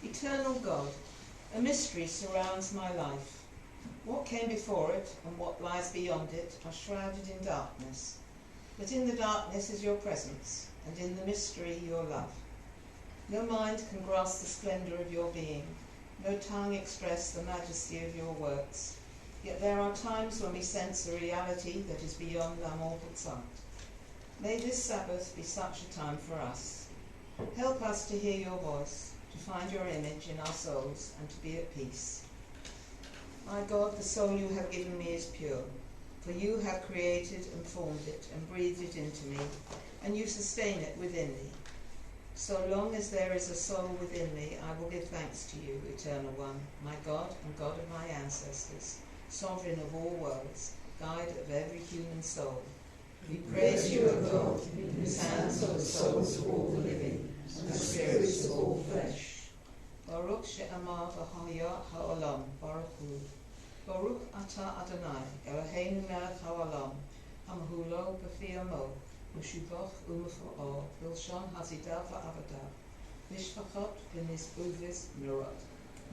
Eternal God, a mystery surrounds my life. What came before it and what lies beyond it are shrouded in darkness. But in the darkness is your presence, and in the mystery your love. No mind can grasp the splendour of your being, no tongue express the majesty of your works. Yet there are times when we sense a reality that is beyond our mortal sight. May this Sabbath be such a time for us. Help us to hear your voice, to find your image in our souls, and to be at peace. My God, the soul you have given me is pure, for you have created and formed it and breathed it into me, and you sustain it within me. So long as there is a soul within me, I will give thanks to you, Eternal One, my God and God of my ancestors, sovereign of all worlds, guide of every human soul. We praise you, O God, in whose hands are the souls of all the living, and the spirits of all flesh. Baruch she'amar v'haya ha'olam, Baruch hu. Baruch atah Adonai, Eloheinu melech ha'olam, hamhu lo b'fi amo, u'shuvach u'mefa'or, bilshon hazidav v'avadav, mishpachot v'nizbuvis mirot,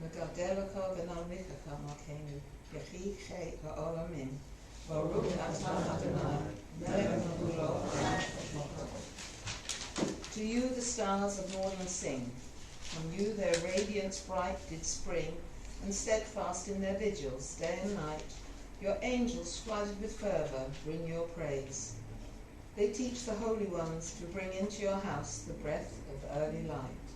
megadelaka v'nalmichacha malkeinu, yechi chei ha'olamim, Baruch atah Adonai, melech ha'olam. To you the stars of morning sing, from you their radiance bright did spring, and steadfast in their vigils day and night, your angels flooded with fervour bring your praise. They teach the holy ones to bring into your house the breath of early light.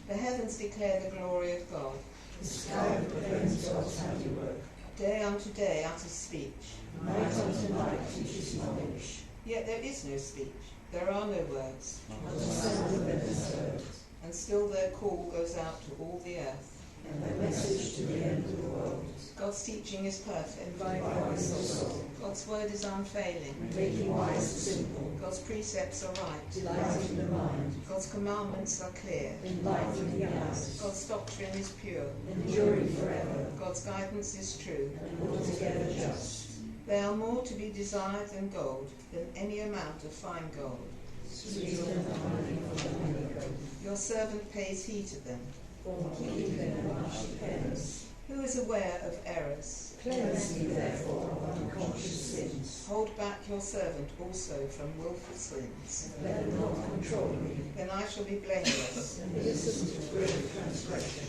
The heavens declare the glory of God. The sky proclaims God's handiwork. Day unto day utters speech. Night unto night teaches knowledge. Yet there is no speech. There are no words. Not a sound of them is heard. And still their call goes out to all the earth. And their message to the end of the world. God's teaching is perfect. Reviving the soul. God's word is unfailing. Making wise the simple. God's precepts are right. Delighting the mind. God's commandments are clear. Enlightening the eyes. God's doctrine is pure. Enduring forever. God's guidance is true. And altogether just. They are more to be desired than gold, than any amount of fine gold. Sweeter than honey from the honeycomb. Your servant pays heed to them. For keeping them much depends. Who is aware of errors? Cleanse me therefore of unconscious sins. Hold back your servant also from wilful sins. Let them not control me. Then I shall be blameless. And innocent of great transgression.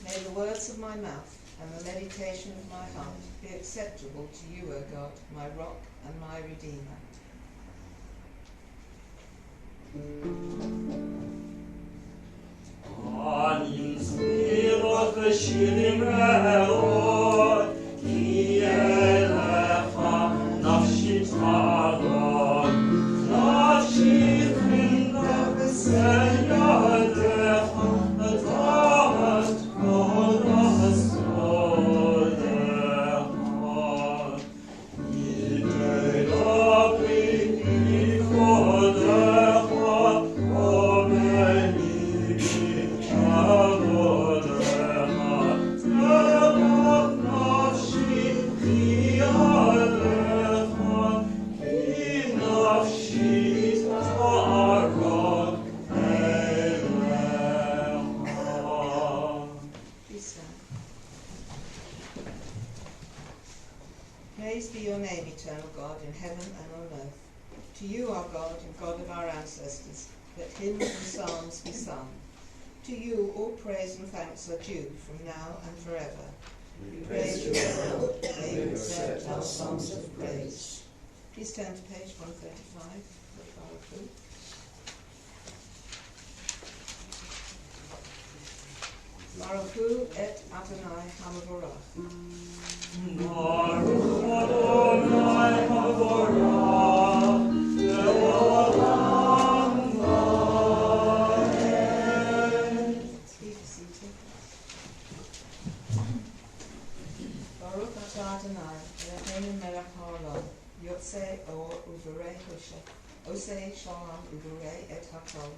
May the words of my mouth and the meditation of my heart be acceptable to you, O God, my rock and my redeemer. Anin spirot v'shirim re'ot, ki elecha nafshi tadon, nafshi trinda v'sen yadecha, adat kodas kodecha. Yidei lapri kodecha, omeni Praise be your name, eternal God, in heaven and on earth. To you, our God and God of our ancestors, let hymns and psalms be sung. To you all praise and thanks are due from now and forever. We praise you, O God. May you accept our songs of praise. Please turn to page 135 of Baruch. Baruch et Adonai Hamavorach. Baruch Adonai Havorach, Le'olam Vaed. Be seated. Baruch atah Adonai, Eloheinu melech haolam, yotzei or uberei hoshe, osei shalom uberei et hakol.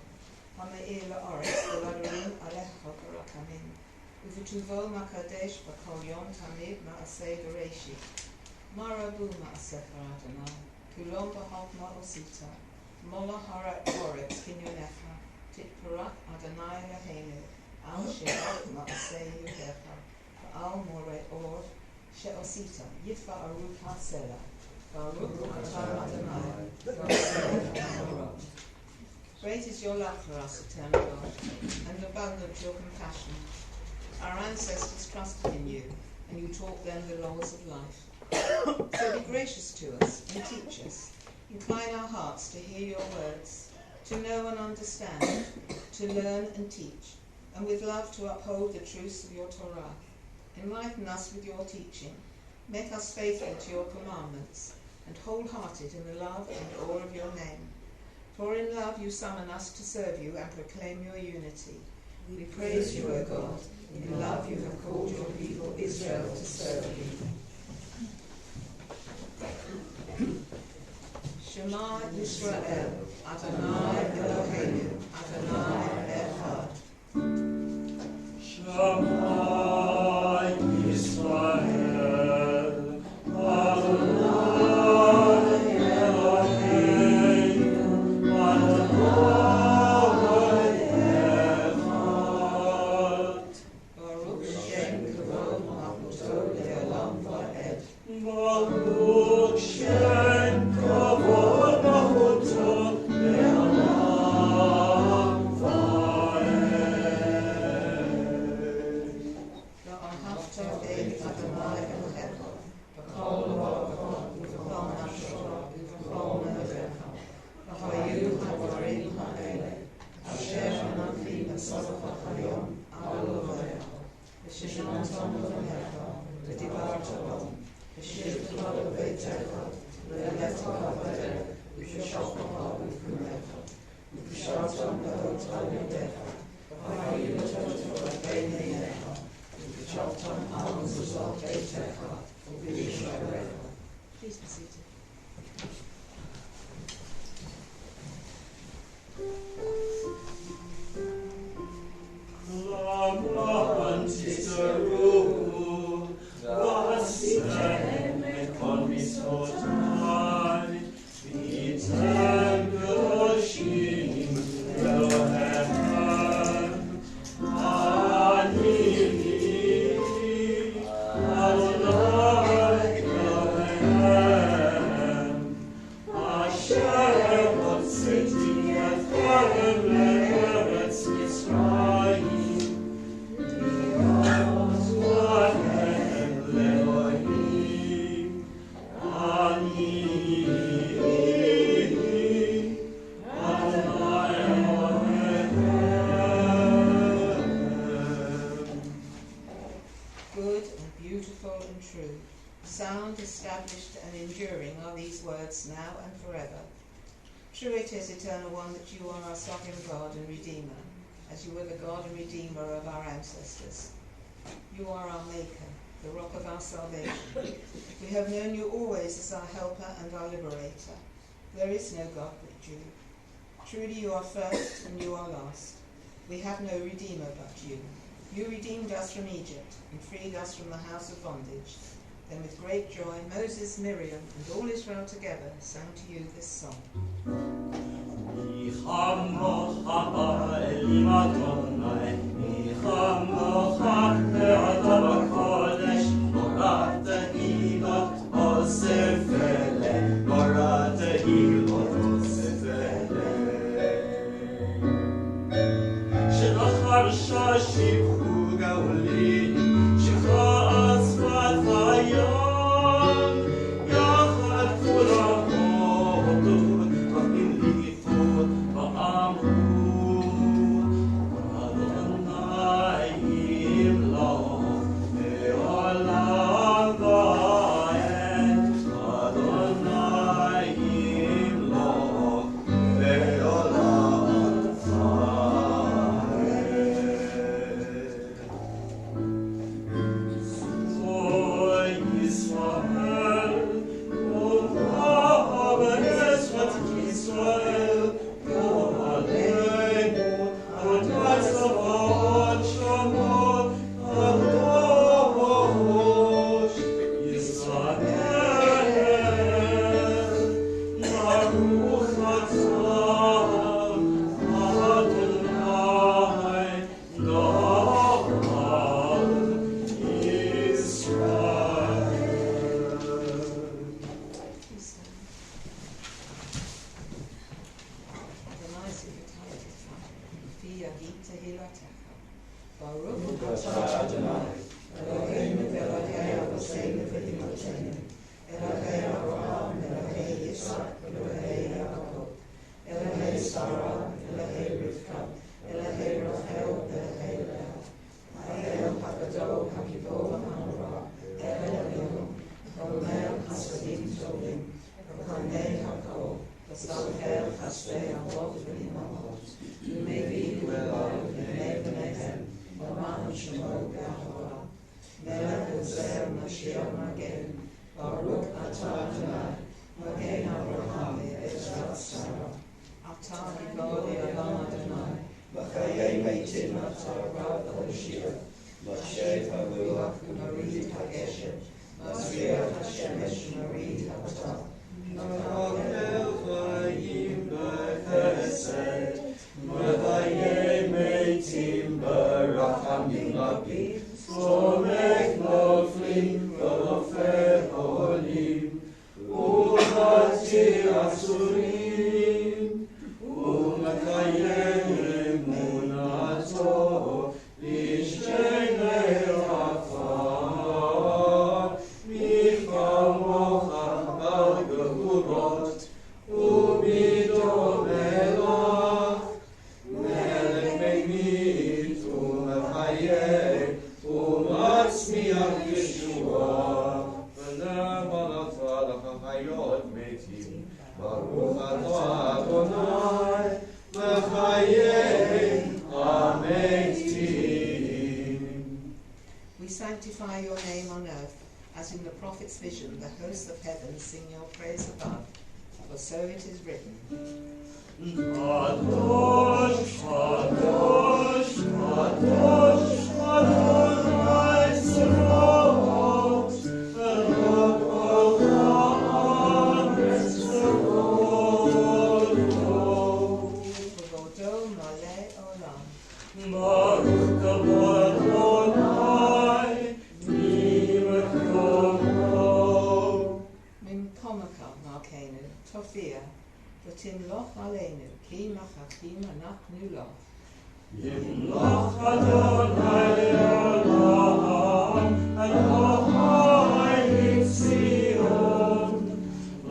Hame'ir la'aretz v'ladorim alecha barakamim. Uvetuvo makadesh b'kol yom tamid ma'aseh v'reishit. Marabu ma'asecha Adonai. Kulom b'chokma osita. Mola harat oretz kinyonecha. Titparat Adonai Eloheinu. Al she'ot ma'aseh yudecha. V'al more or she'osita. Yitva aruk ha'sela. Baruch atah Adonai. Baruch. Great is your love for us, eternal God, and abundant your compassion. Our ancestors trusted in you, and you taught them the laws of life. So be gracious to us and teach us. Incline our hearts to hear your words, to know and understand, to learn and teach, and with love to uphold the truths of your Torah. Enlighten us with your teaching. Make us faithful to your commandments, and wholehearted in the love and awe of your name. For in love you summon us to serve you and proclaim your unity. We praise you, O God. In love you have called your people Israel to serve you. Shema Yisrael, Adonai Eloheinu, Adonai Echad. Shema Yisrael, Adonai Eloheinu, Adonai Echad. Baruch Shem Kavod Malchuto Le'olam Va'ed. Baruch Shem Kavod Malchuto Le'olam Vaed. Va'ahavta et Adonai Elohecha, b'kol levavecha, u'b'kol nafshecha, u'b'kol nevecha. V'hayu ha'dvarim ha'ele, asher anachti b'tzavcha hayom al lovecha. V'shenantam levanecha, v'dibarta bam, v'shivtecha b'beitecha, v'eletecha b'derech, v'shachcha b'kumecha, v'shartam b'hotel yodecha, v'hayu l'toto b'bein einecha. Please be seated. Good and beautiful and true, sound, established and enduring are these words now and forever. True it is, Eternal One, that you are our sovereign God and Redeemer, as you were the God and Redeemer of our ancestors. You are our Maker, the rock of our salvation. We have known you always as our helper and our liberator. There is no God but you. Truly you are first and you are last. We have no Redeemer but you. You redeemed us from Egypt and freed us from the house of bondage. Then with great joy, Moses, Miriam, and all Israel together sang to you this song. Shachar shashib hu gaulim, shachar yadi tehilatecha. Baruch atah Adonai, Eloheinu Elohei Avosseinu v'Imotzeinu, Elohei Avraham, Elohei Yitzhak, Elohei Yaakov, Elohei Sarah, Elohei Rivka, Elohei Rachel, Elohei Leah, Ha'el HaGadol HaGibor HaNorah, Eloheinu, Omer Hasadim Tovim, V'Konei HaKol, V'Salhel Chasdei Avot V'Imamot, V'Mevi U'Elov V'nei V'neihem, V'Man Shemo B'Ahavah, Melech Uzer Mashiach Magen, Baruch atah Adonai, Magen Avraham Ve'ezrat Sarah. Atah Yigoli Olam Adonai, V'chayei meitim atah Rav Hoshia, Mashev HaRuach Marid HaGeshem, Masriach HaShemesh Marid HaTov. V'chayei chayim b'chesed, V'chayei meitim b'rachamim rabim, Somech noflim v'rofeh olim, U'matir asurim, U'mekayem emunato, L'ishtenei afar, Mifkamocha bar gehurot, U'mido melach, Melech meimit u'mechayeh, U'matzmiach Yeshua, V'na'eman atah l'chachayot metim, Baruch atah Adonai, V'chayei hametim. We sanctify your name on earth, as in the prophet's vision, the hosts of heaven sing your praise above, for so it is written. Kadosh, Kadosh, Kadosh, Adonai Tzvaot, Elok ha'aretz v'kol. Kvodo malei olam. Baruch kavod Adonai, Mimkomo. Mimkomaka malkeinu, Tofia, v'timloch aleinu, ki machachim anachnu loch. Yimloch Adonai le'olam, Adonai Yitzion,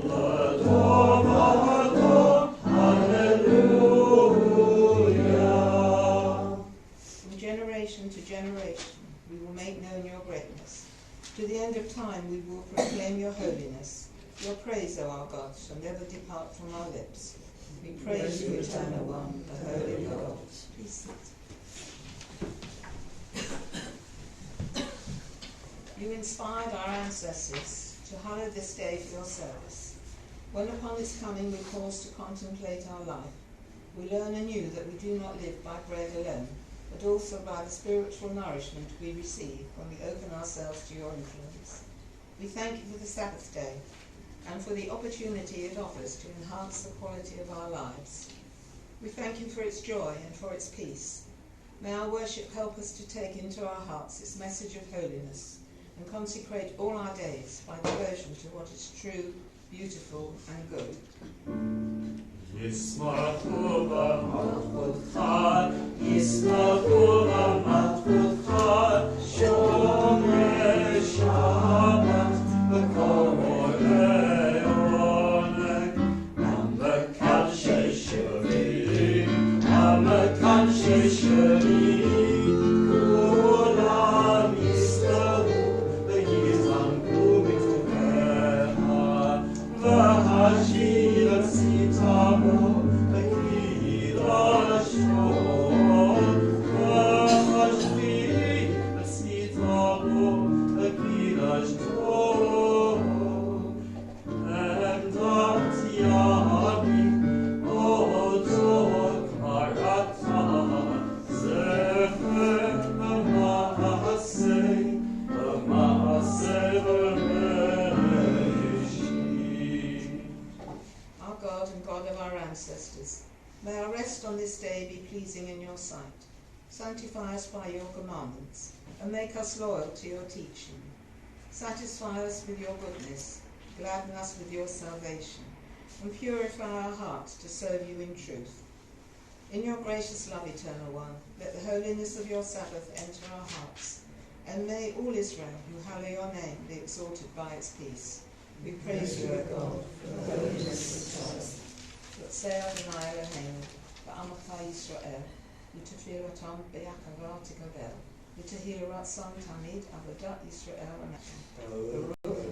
L'adom ha'adom, Hallelujah. From generation to generation, we will make known your greatness. To the end of time, we will proclaim your holiness. Your praise, O our God, shall never depart from our lips. We praise you, Eternal One, the Holy God. Please sit. You inspired our ancestors to hallow this day for your service. When upon its coming we pause to contemplate our life, we learn anew that we do not live by bread alone, but also by the spiritual nourishment we receive when we open ourselves to your influence. We thank you for the Sabbath day and for the opportunity it offers to enhance the quality of our lives. We thank you for its joy and for its peace. May our worship help us to take into our hearts its message of holiness and consecrate all our days by devotion to what is true, beautiful and good. Yismachu b'malchutcha, Yismachu b'malchutcha, Shomer Shabbat, v'korei oneg, Amekadshei Shiri, Amekadshei Shiri, Kulam Yisraelu, v'yizamku miktuvecha, v'hashir tzitamo, v'kidashon, v'hashir tzitamo, v'kidashon, and Atiyabi, Otzor Karata, Zefer Ma'aseh v'Bereshit. Our God and God of our ancestors, may our rest on this day be pleasing in your sight. Sanctify us by your commandments, and make us loyal to your teaching. Satisfy us with your goodness, gladden us with your salvation, and purify our hearts to serve you in truth. In your gracious love, Eternal One, let the holiness of your Sabbath enter our hearts, and may all Israel who hallow your name be exalted by its peace. We praise you, O God, for the holiness of the Sabbath. Say Adonai Eloheinu, Ba'amcha Yisrael, L'tefillotam be'akavat tikabel, L'tehirat sam tamid avodat Yisrael Anachem. Baruch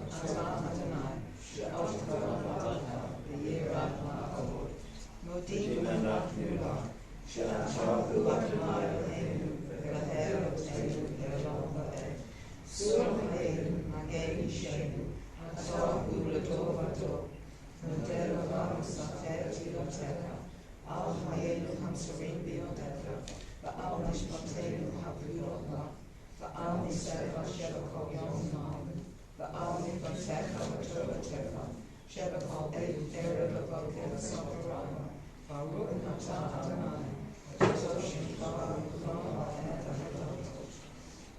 atah Adonai, she'avta v'avata v'yirah ha'avod. Modim v'nachnu she'atah Adonai Eloheinu, v'leher Eloheinu v'elam v'ed. Sur ha'einu magen yishenu, atah u'letovatoh. Nodel olam sater tilotecha, al hayenu hamsurim biyodecha, va'al mishpateinu ha'pulot la, va'al niseva shebakol yom ma'am, va'al nipatecha v'toratecha, shebakol erev avoker v'saparayim, Baruch atah Adonai, v'toshim ba'al v'lam v'ed.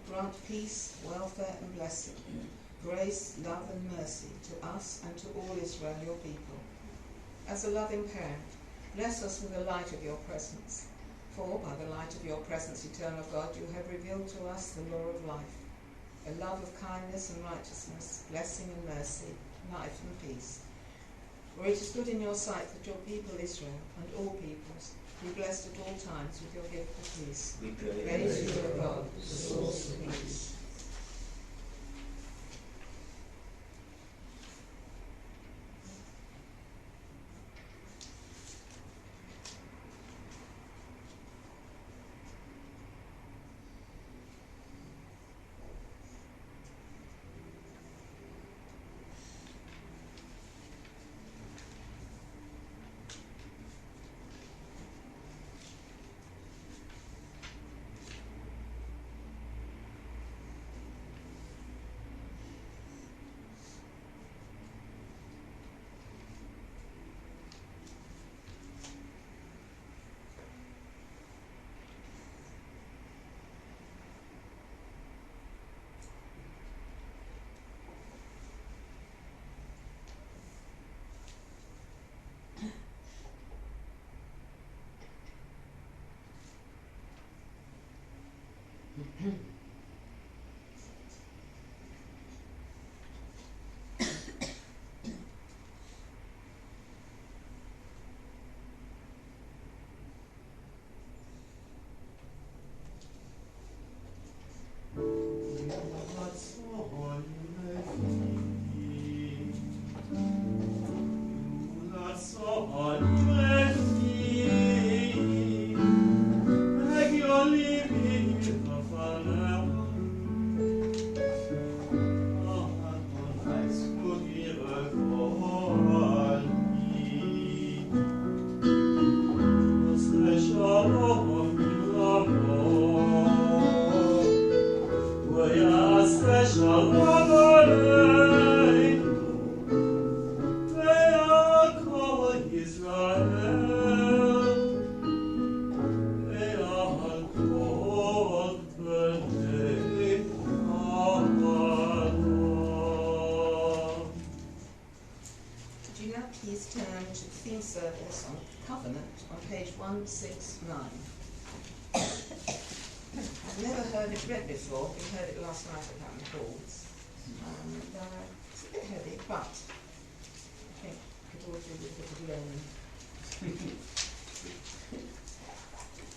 Grant peace, welfare and blessing, grace, love and mercy to us and to all Israel, your people. As a loving parent, bless us with the light of your presence. For by the light of your presence, eternal God, you have revealed to us the law of life, a love of kindness and righteousness, blessing and mercy, life and peace. For it is good in your sight that your people Israel and all peoples be blessed at all times with your gift of peace. We Praise you, O God, the source of peace.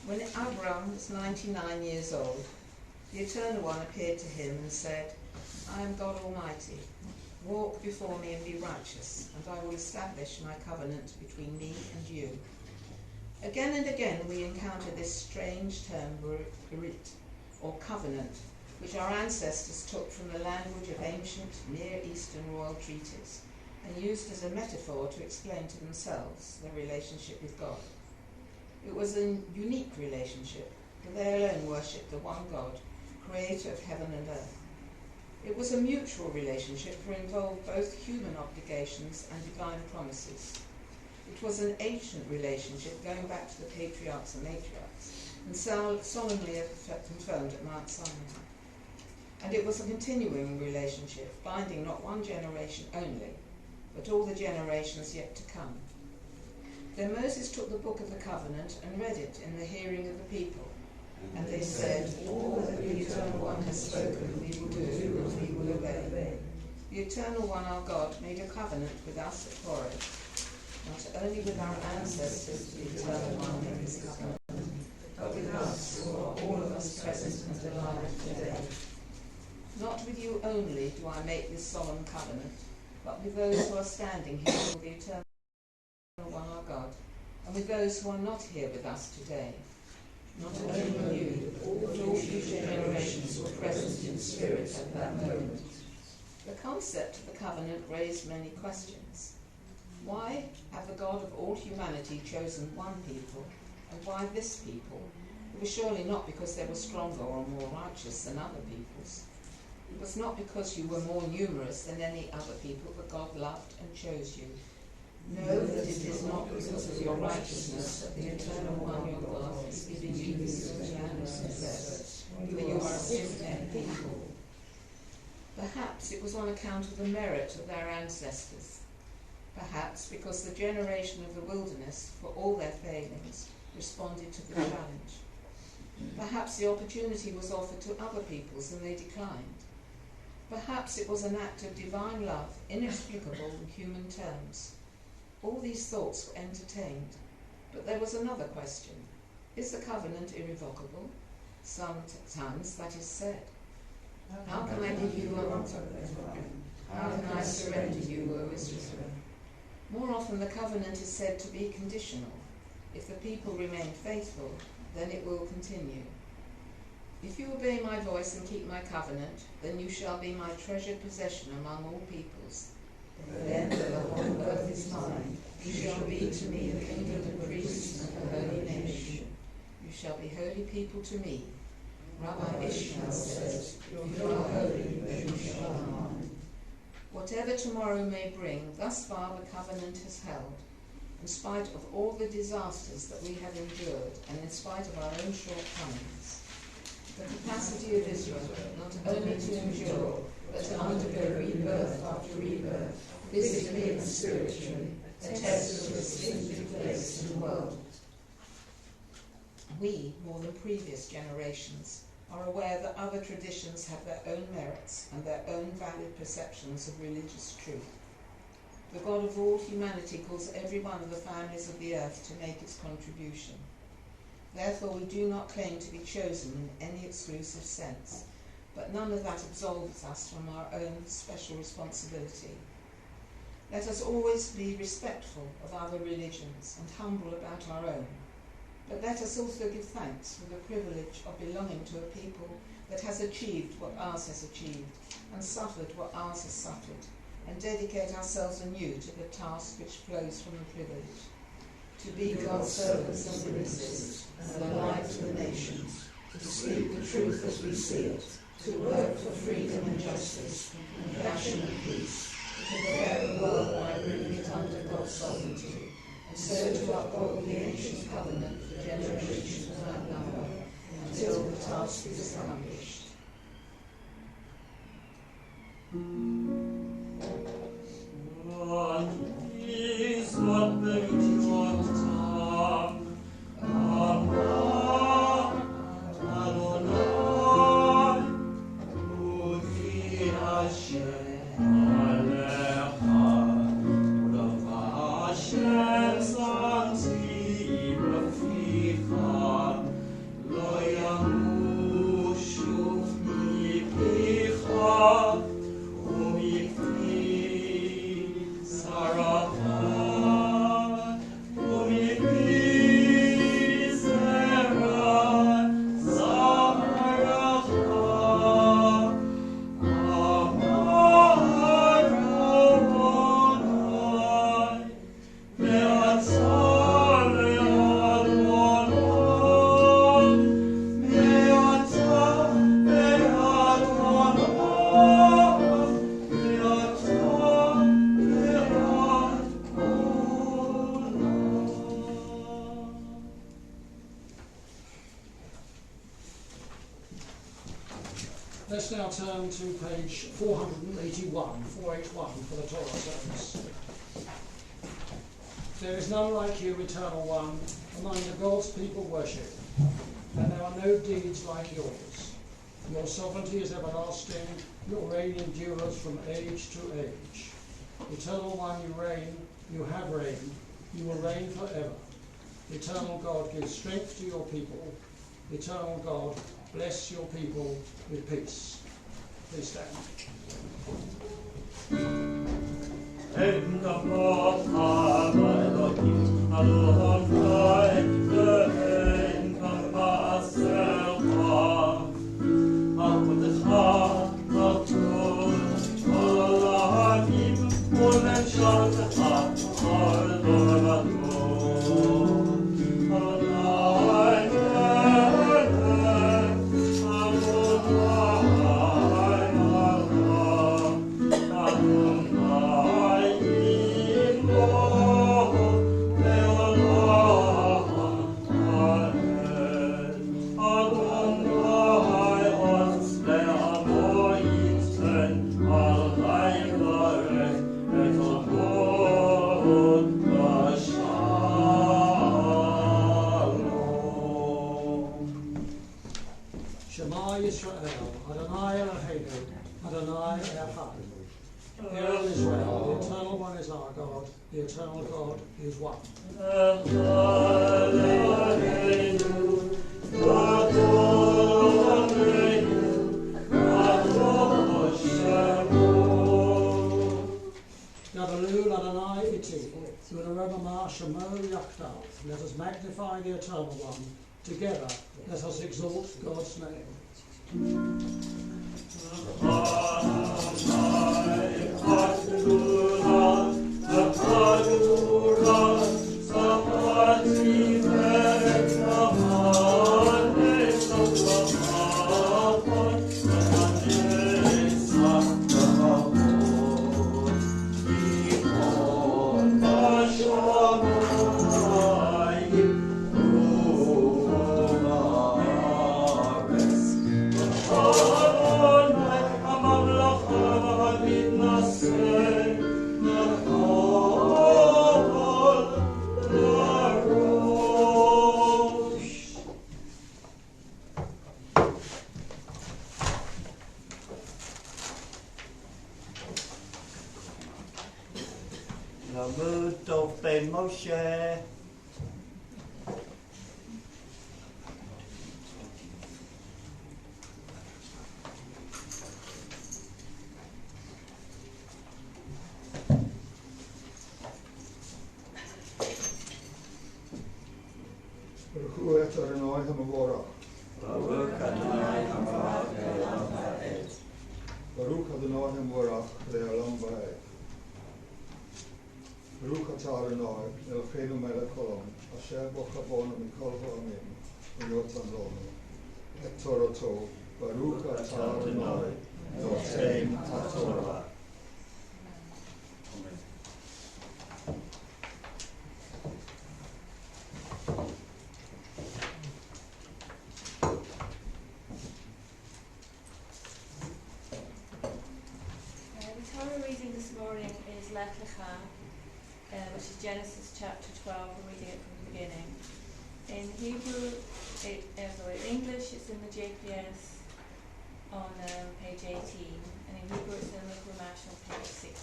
When Abram was 99 years old, the Eternal One appeared to him and said, I am God Almighty. Walk before me and be righteous, and I will establish my covenant between me and you. Again and again we encounter this strange term, berit, or covenant, which our ancestors took from the language of ancient Near Eastern royal treaties and used as a metaphor to explain to themselves their relationship with God. It was a unique relationship, for they alone worshipped the one God, creator of heaven and earth. It was a mutual relationship for it involved both human obligations and divine promises. It was an ancient relationship going back to the patriarchs and matriarchs, and solemnly confirmed at Mount Sinai. And it was a continuing relationship, binding not one generation only, but all the generations yet to come. Then Moses took the book of the covenant and read it in the hearing of the people. And they said, "All that the Eternal One has spoken we will do, and we will obey." The Eternal One, our God, made a covenant with us at Horeb. Not only with our ancestors did the Eternal One make this covenant, but with us, who are all of us present and alive today. Not with you only do I make this solemn covenant, but with those who are standing here before the Eternal One, our God, and with those who are not here with us today. Not only you, but all future generations were present in spirit at that moment. The concept of the covenant raised many questions. Why have the God of all humanity chosen one people, and why this people? It was surely not because they were stronger or more righteous than other peoples. It was not because you were more numerous than any other people that God loved and chose you. Know that it is not because of your righteousness that the Eternal One, your God, is giving you this land to possess, for you are a stiff-necked people. Perhaps it was on account of the merit of their ancestors. Perhaps because the generation of the wilderness, for all their failings, responded to the challenge. Perhaps the opportunity was offered to other peoples and they declined. Perhaps it was an act of divine love, inexplicable in human terms. All these thoughts were entertained, but there was another question. Is the covenant irrevocable? Sometimes that is said. How can I give you up? How can I surrender you, O Israel? More often the covenant is said to be conditional. If the people remain faithful, then it will continue. If you obey my voice and keep my covenant, then you shall be my treasured possession among all peoples. Then the whole earth is mine. You shall be to me the kingdom and priests and a holy nation. You shall be holy people to me. Rabbi Ishmael says, you are holy, but you shall be mine. Whatever tomorrow may bring, thus far the covenant has held. In spite of all the disasters that we have endured, and in spite of our own shortcomings. The capacity of Israel, not only to endure, but to undergo rebirth after rebirth, physically and spiritually, attests to a distinctive place in the world. We, more than previous generations, are aware that other traditions have their own merits and their own valid perceptions of religious truth. The God of all humanity calls every one of the families of the earth to make its contribution. Therefore we do not claim to be chosen in any exclusive sense, but none of that absolves us from our own special responsibility. Let us always be respectful of other religions and humble about our own, but let us also give thanks for the privilege of belonging to a people that has achieved what ours has achieved and suffered what ours has suffered, and dedicate ourselves anew to the task which flows from the privilege, to be God's servants and witnesses and a light to the nations, to speak the truth as we see it, to work for freedom and justice, compassion and peace, to prepare the world by bringing it under God's sovereignty, and so to uphold the ancient covenant for generations without number, until the task is accomplished. What is what the Let's now turn to page 481 for the Torah service. There is none like you, Eternal One, among the gods people worship, and there are no deeds like yours. Your sovereignty is everlasting, your reign endures from age to age. Eternal One, you reign, you have reigned, you will reign forever. Eternal God, give strength to your people. Eternal God, bless your people with peace. Please stand. Shema Yisrael, Adonai Eloheinu, Adonai Echad. Hear, O Israel, the Eternal One is our God, the Eternal God is one. Gadalu Adonai Iti, Udarabama Shemo Yaktav. Let us magnify the Eternal One. Together, let us exalt God's name. Lamud Dov Ben Moshe. Baruch Adonai HaMavorach. Baruch Adonai HaMavorach Le'olam Va'ed. Baruch Adonai HaMavorach Le'olam Va'ed. Baruch Atah Adonai Eloheinu Melech Olam Asher bo chavonu mikol ha'amim v'yotam lonu et Torato. Baruch Atah Adonai Noten HaTorah. The Torah reading this morning is Lech Lecha, which is Genesis chapter 12. We're reading it from the beginning. In Hebrew, in English it's in the JPS on page 18, and in Hebrew it's in the Chumash on page 60.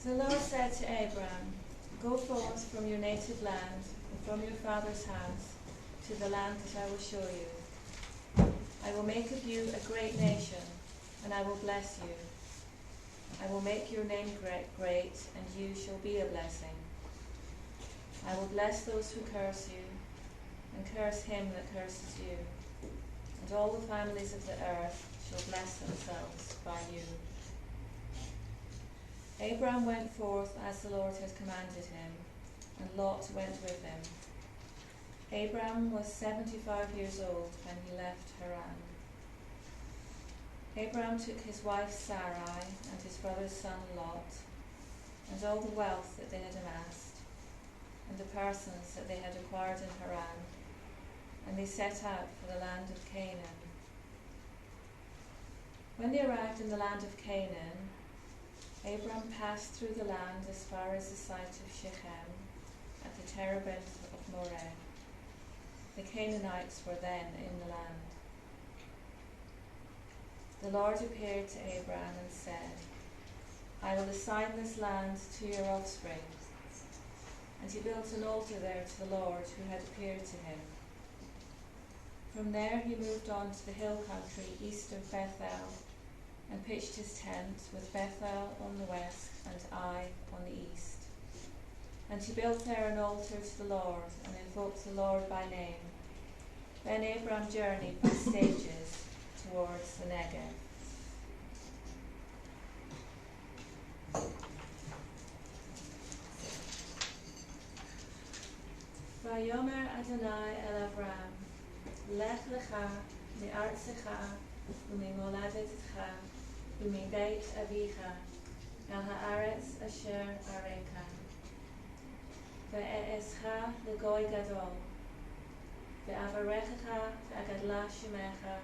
The Lord said to Abram, "Go forth from your native land and from your father's house to the land that I will show you. I will make of you a great nation, and I will bless you. I will make your name great, and you shall be a blessing. I will bless those who curse you, and curse him that curses you. And all the families of the earth shall bless themselves by you." Abram went forth as the Lord had commanded him, and Lot went with him. Abram was 75 years old when he left Haran. Abram took his wife Sarai and his brother's son Lot, and all the wealth that they had amassed, and the persons that they had acquired in Haran, and they set out for the land of Canaan. When they arrived in the land of Canaan, Abram passed through the land as far as the site of Shechem at the terebinth of Moreh. The Canaanites were then in the land. The Lord appeared to Abram and said, I will assign this land to your offspring. And he built an altar there to the Lord who had appeared to him. From there he moved on to the hill country east of Bethel and pitched his tent with Bethel on the west and Ai on the east. And he built there an altar to the Lord and invoked the Lord by name. Then Abram journeyed by stages towards the Negev. Vayomer Adonai el Avram, Lech lecha me'artzecha u'mimoladetcha u'mibeit avicha el haaretz asher arecha. Ve'e'escha legoy gadol, ve'avarechecha ve'agadla shemecha,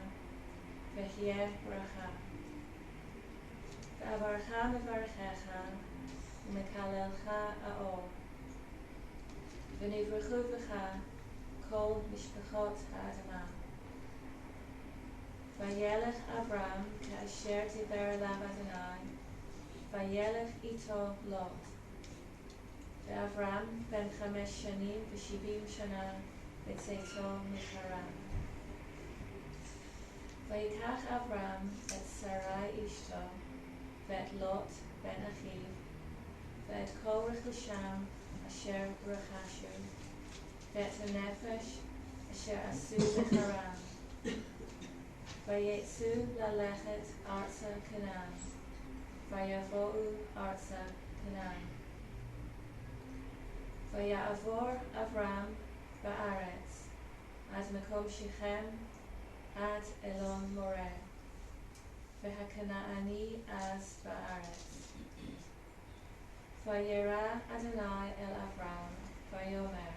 ve'hieh bracha. Ve'avarecha mevarechecha u'mekalelcha a'or. V'nivrechu b'cha kol mishpachot ha'adamah. Vayelech Avram ka'asher diber elav Adonai, vayelech ito Lot. Ve'Avram ben 5 shanim v'shivim shana b'tzeito micharan. Vayikach Avram et Sarai ishto, ve'et Lot ben Achiv, ve'et kol rechasham asher rechashu, ve'et hanefesh asher asu b'charan. Vayetzu lalechet arza Canaan, vayavo'u arza Canaan. Vayavor Avram ba'aretz, ad makom Shechem, ad Elon Moreh, v'hakanaani az ba'aretz. Vayera Adonai el Avram, vayomer,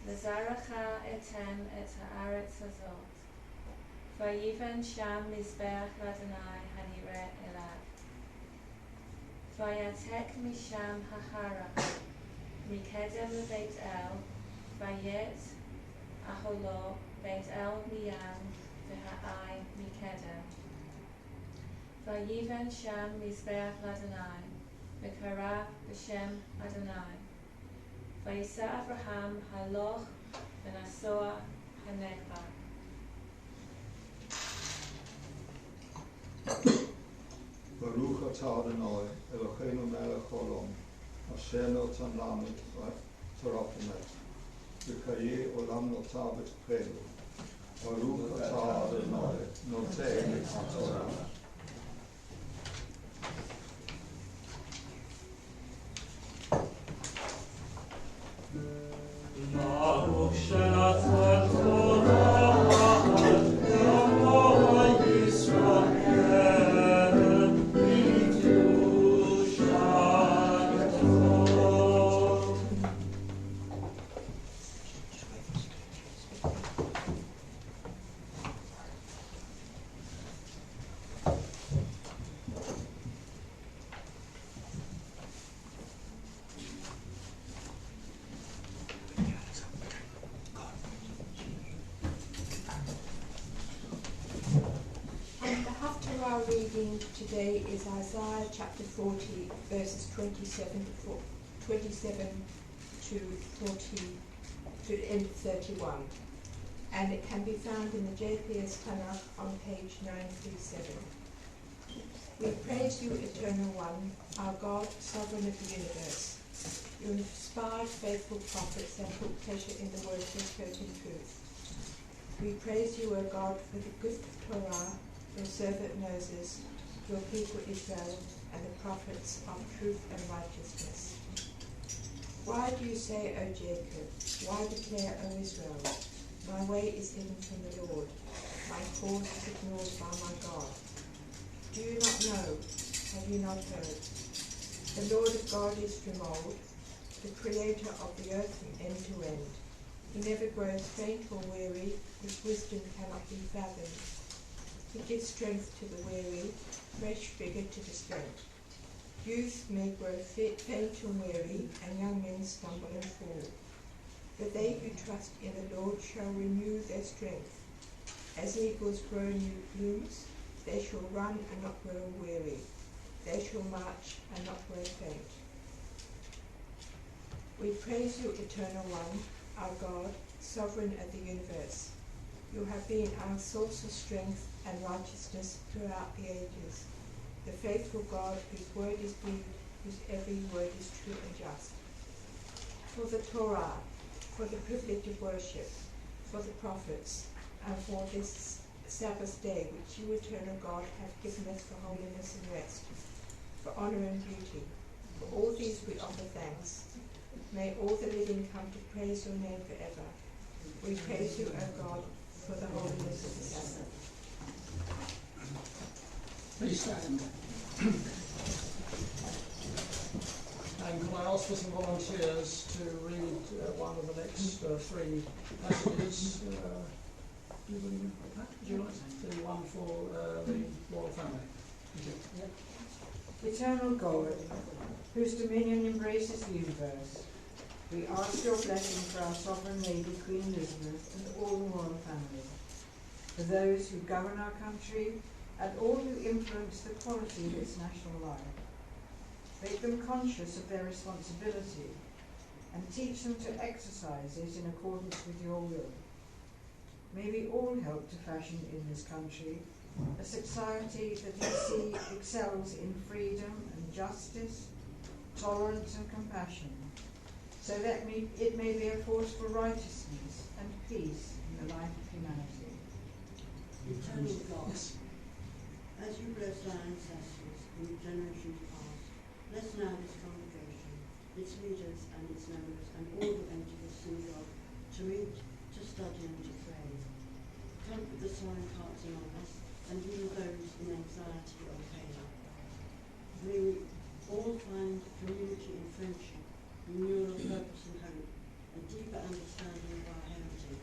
Lazaracha etem et haaretz hazot, vayiven sham mizbeach l'Adonai hanireh elav. Vayatek misham hachara, mikedem lebeit el, vayet aholo beit el miyam v'ha'ai mikedem. Vayiven sham mizbeach l'Adonai, v'kara b'shem Adonai. Vayisa Avraham haloch v'nasoa hanekba. Baruch atah Adonai, Eloheinu melech haolam, asher notan lanu Torah emet, v'kayeh olam notah b'tpelu. Baruch atah Adonai, noteh et haTorah. Baruch she'atzah Torah, Elohe Yisrael, b'kedushat Torah. The Haftarah reading today is Isaiah chapter 40, verses 27 to 40 to the end of 31, and it can be found in the JPS Tanakh on page 937. We praise you, Eternal One, our God, Sovereign of the universe. You inspired faithful prophets and took pleasure in the words they spoke in truth. We praise you, O God, for the gift of Torah, your servant Moses, your people Israel, and the prophets of truth and righteousness. Why do you say, O Jacob? Why declare, O Israel? My way is hidden from the Lord. My course is ignored by my God. Do you not know? Have you not heard? The Lord of God is from old, the creator of the earth from end to end. He never grows faint or weary, his wisdom cannot be fathomed. He gives strength to the weary, fresh vigour to the strength. Youth may grow faint and weary, and young men stumble and fall. But they who trust in the Lord shall renew their strength. As eagles grow new plumes, they shall run and not grow weary. They shall march and not grow faint. We praise you, Eternal One, our God, Sovereign of the universe. You have been our source of strength and righteousness throughout the ages, the faithful God whose word is deed, whose every word is true and just. For the Torah, for the privilege of worship, for the prophets, and for this Sabbath day which you, Eternal God, have given us for holiness and rest, for honour and beauty. For all these we offer thanks. May all the living come to praise your name forever. We praise you, O God, for the holiness of the Sabbath. Please stand. And can I ask for some volunteers to read one of the next three passages? Would you like the one for the royal family? Thank you. Eternal God, whose dominion embraces the universe, we ask your blessing for our sovereign lady, Queen Elizabeth, and all the royal family, for those who govern our country and all who influence the quality of its national life. Make them conscious of their responsibility and teach them to exercise it in accordance with your will. May we all help to fashion in this country a society that you see excels in freedom and justice, tolerance and compassion, so that it may be a force for righteousness and peace in the life of humanity. Eternal God, as you blessed our ancestors in generations past, bless now this congregation, its leaders and its members, and all who enter this synagogue to read, to study and to pray. Comfort the sorrowing hearts among us, and heal those in anxiety or pain. May we all find community and friendship, renewal of purpose and hope, a deeper understanding of our heritage,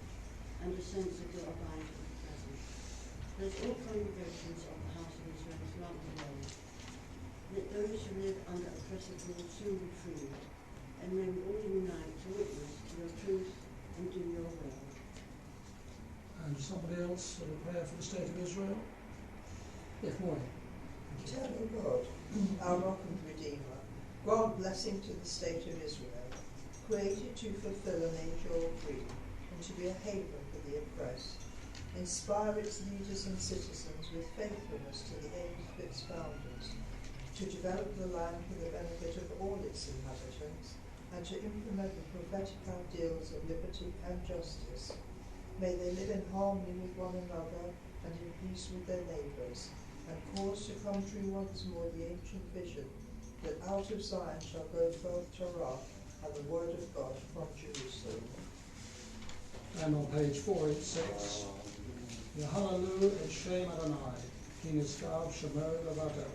and a sense of the abiding of the present. Bless all congregations of the House of Israel throughout the world. Let those who live under oppressive rule soon be freed, and may we all unite to witness to your truth and do your will. And somebody else for the prayer for the state of Israel? Yes, morning. Eternal God, our rock and redeemer, grant blessing to the state of Israel, created to fulfill an age-old dream and to be a haven for the oppressed. Inspire its leaders and citizens with faithfulness to the aims of its founders, to develop the land for the benefit of all its inhabitants, and to implement the prophetic ideals of liberty and justice. May they live in harmony with one another and in peace with their neighbours, and cause to come true once more the ancient vision that out of Zion shall go forth Torah and the word of God from Jerusalem. And on page 486, Hallelujah et Shem Adonai, King Eskav Shemo Levado.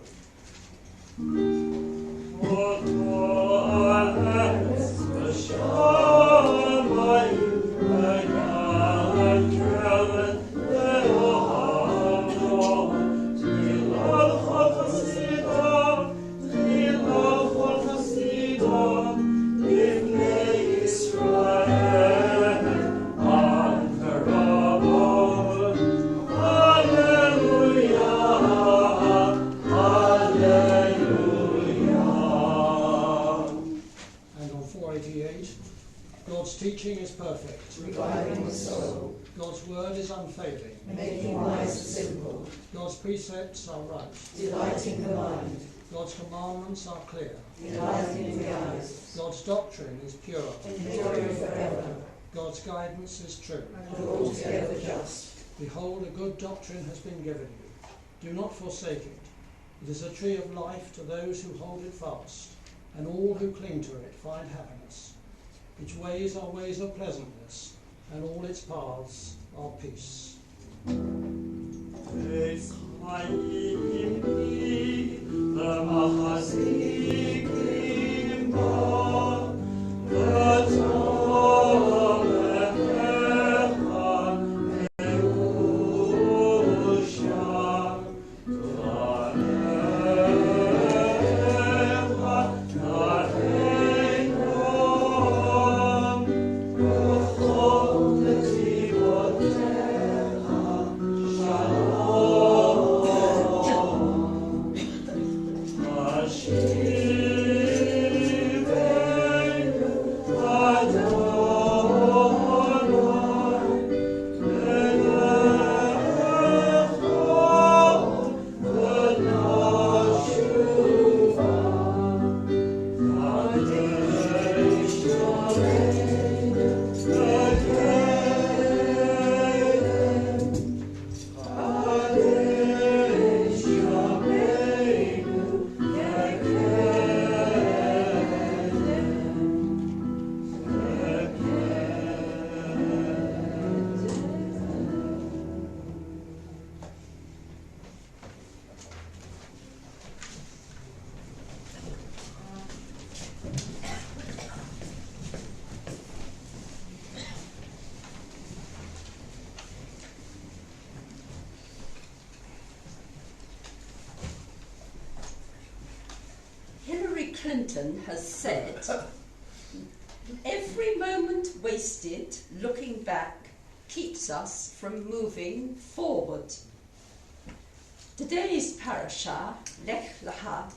God's teaching is perfect, reviving the soul. God's word is unfailing, Making wise the simple. God's precepts are right, Delighting the mind. God's commandments are clear, Enlightening the eyes. God's doctrine is pure, Enduring forever. God's guidance is true. And altogether just. Behold, a good doctrine has been given you. Do not forsake it. It is a tree of life to those who hold it fast, and all who cling to it find happiness. Its ways are ways of pleasantness, and all its paths are peace. The Clinton has said, every moment wasted looking back keeps us from moving forward. Today's parasha, Lech Lecha,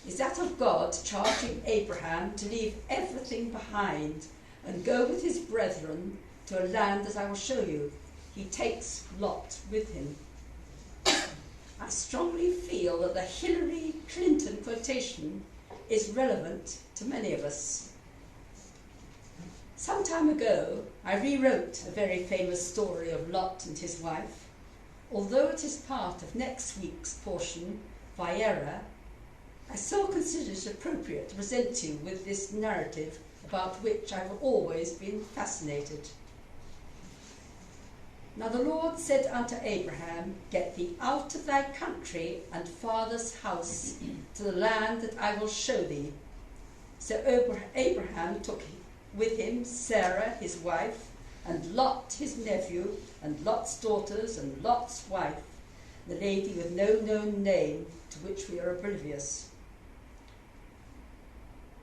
is that of God charging Abraham to leave everything behind and go with his brethren to a land that I will show you. He takes Lot with him. I strongly feel that the Hillary Clinton quotation is relevant to many of us. Some time ago, I rewrote a very famous story of Lot and his wife. Although it is part of next week's portion, Vayera, I still consider it appropriate to present you with this narrative about which I've always been fascinated. Now the Lord said unto Abraham, get thee out of thy country and father's house to the land that I will show thee. So Abraham took with him Sarah his wife, and Lot his nephew, and Lot's daughters, and Lot's wife, the lady with no known name, to which we are oblivious.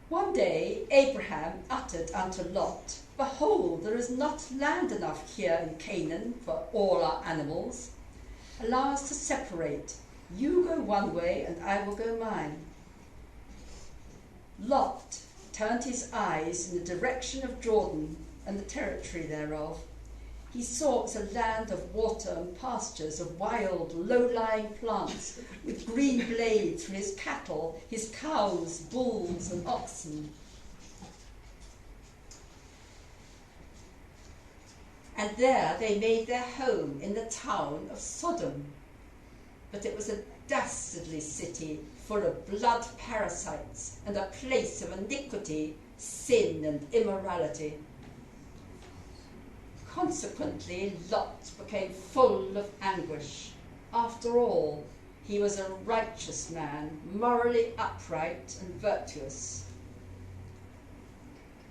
One day Abraham uttered unto Lot, behold, there is not land enough here in Canaan for all our animals. Allow us to separate. You go one way, and I will go mine. Lot turned his eyes in the direction of Jordan and the territory thereof. He saw it was a land of water and pastures, of wild, low-lying plants, with green blades for his cattle, his cows, bulls, and oxen. And there they made their home in the town of Sodom. But it was a dastardly city, full of blood parasites, and a place of iniquity, sin, and immorality. Consequently, Lot became full of anguish. After all, he was a righteous man, morally upright and virtuous.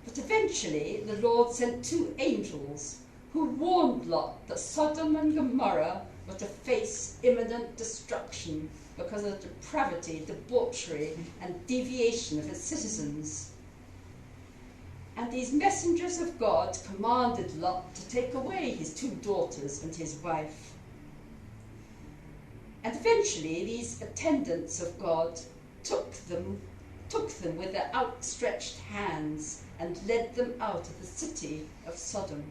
But eventually, the Lord sent 2 angels who warned Lot that Sodom and Gomorrah were to face imminent destruction because of the depravity, debauchery, and deviation of its citizens. And these messengers of God commanded Lot to take away his 2 daughters and his wife. And eventually these attendants of God took them with their outstretched hands and led them out of the city of Sodom.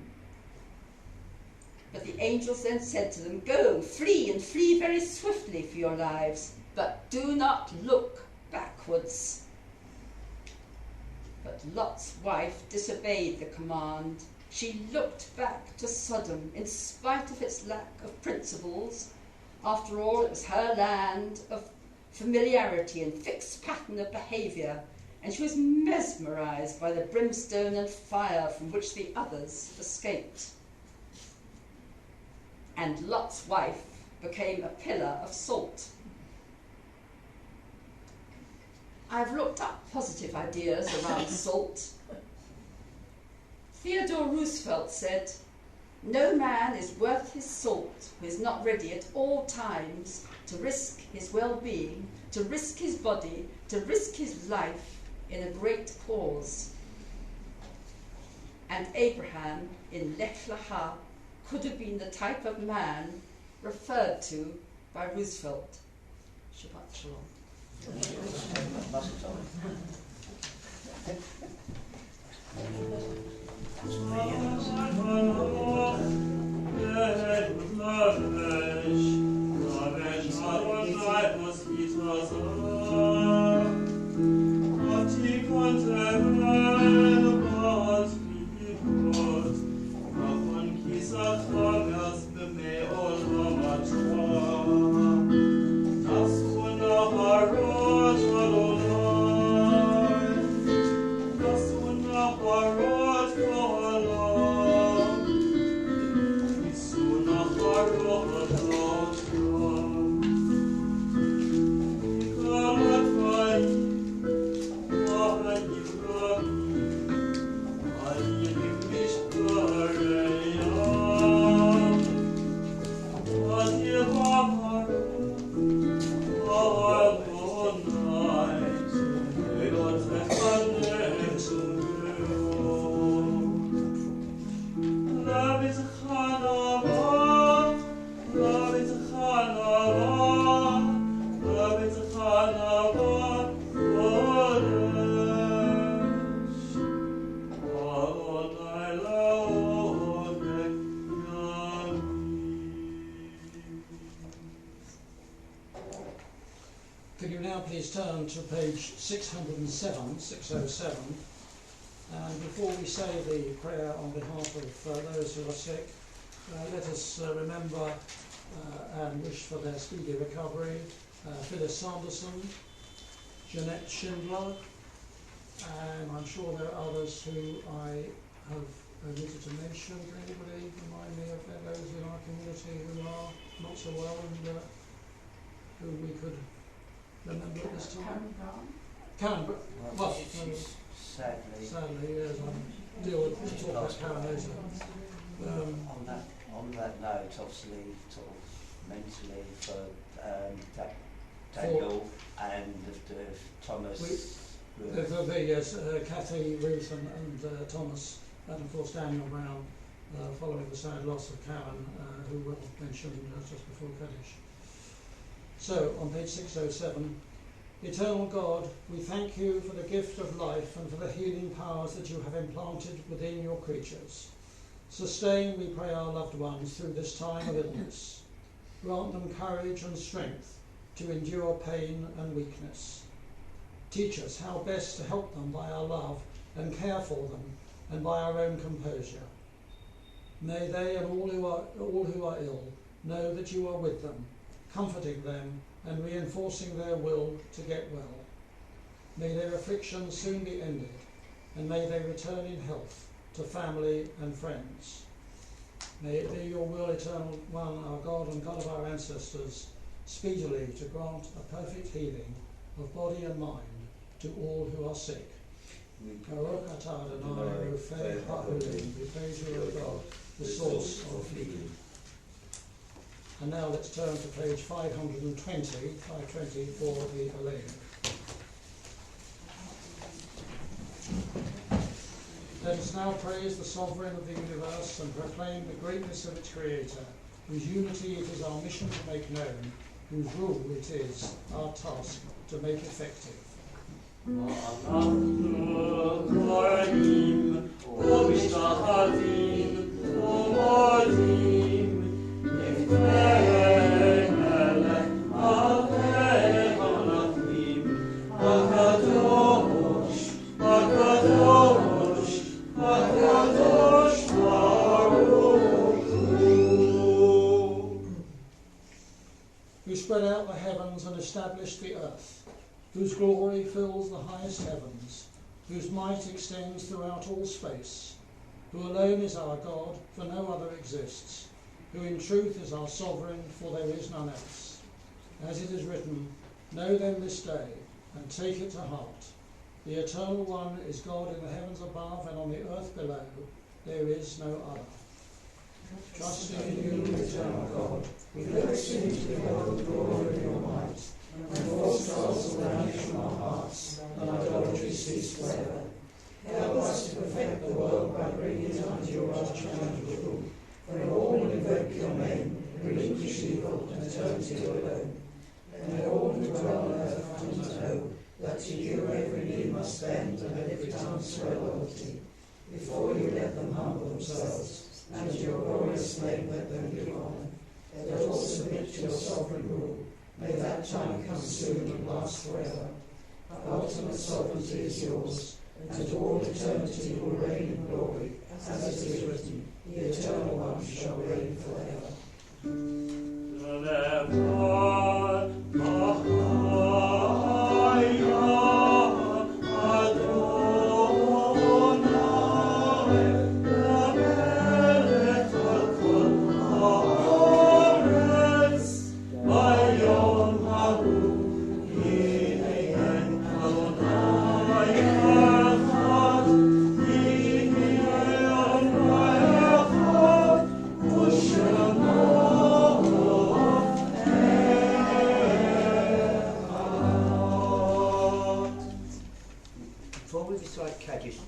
But the angels then said to them, go, flee, and flee very swiftly for your lives, but do not look backwards. But Lot's wife disobeyed the command. She looked back to Sodom in spite of its lack of principles. After all, it was her land of familiarity and fixed pattern of behaviour, and she was mesmerised by the brimstone and fire from which the others escaped. And Lot's wife became a pillar of salt. I've looked up positive ideas around salt. Theodore Roosevelt said, no man is worth his salt who is not ready at all times to risk his well-being, to risk his body, to risk his life in a great cause. And Abraham in Lech Lecha could have been the type of man referred to by Roosevelt. Shabbat Shalom. please turn to page 607. And before we say the prayer on behalf of those who are sick, let us remember and wish for their speedy recovery Phyllis Sanderson, Jeanette Schindler, and I'm sure there are others who I have omitted to mention. Anybody remind me of those in our community who are not so well and who we could remember at this time? Karen, well, sadly, yes, I deal with talk about Karen later. On that note, obviously, sort of mentally for Daniel and Thomas. Yes, Kathy, Ruth, and Thomas, and of course Daniel Brown, following the sad loss of Karen, who was mentioned just before Kaddish. So, on page 607, Eternal God, we thank you for the gift of life and for the healing powers that you have implanted within your creatures. Sustain, we pray, our loved ones through this time of illness. Grant them courage and strength to endure pain and weakness. Teach us how best to help them by our love and care for them and by our own composure. May they and all who are ill know that you are with them, comforting them and reinforcing their will to get well. May their afflictions soon be ended, and may they return in health to family and friends. May it be your will, Eternal One, our God and God of our ancestors, speedily to grant a perfect healing of body and mind to all who are sick. Baruch atah Adonai, Rofei ha'olim, we praise you, O God, the source of healing. And now let's turn to page 520 for the Elaine. Let us now praise the Sovereign of the universe and proclaim the greatness of its Creator, whose unity it is our mission to make known, whose rule it is our task to make effective. Who spread out the heavens and established the earth, whose glory fills the highest heavens, whose might extends throughout all space, who alone is our God, for no other exists, who in truth is our sovereign, for there is none else. As it is written, know them this day, and take it to heart. The Eternal One is God in the heavens above and on the earth below. There is no other. Trusting in you, Eternal God, we never seem to behold the glory of your might, and false gods will vanish from our hearts, and idolatry cease forever. Help us to perfect the world by bringing it under your unchallengeable rule. For if all will invoke your name, relinquish evil and turn to you alone. And may all who dwell on earth come to know that to you every knee must bend and every tongue swear loyalty. Before you let them humble themselves, and to your glorious name let them give honour. Let all submit to your sovereign rule. May that time come soon and last forever. Ultimate sovereignty is yours, and to all eternity you will reign in glory, as it is written, the Eternal One shall reign forever.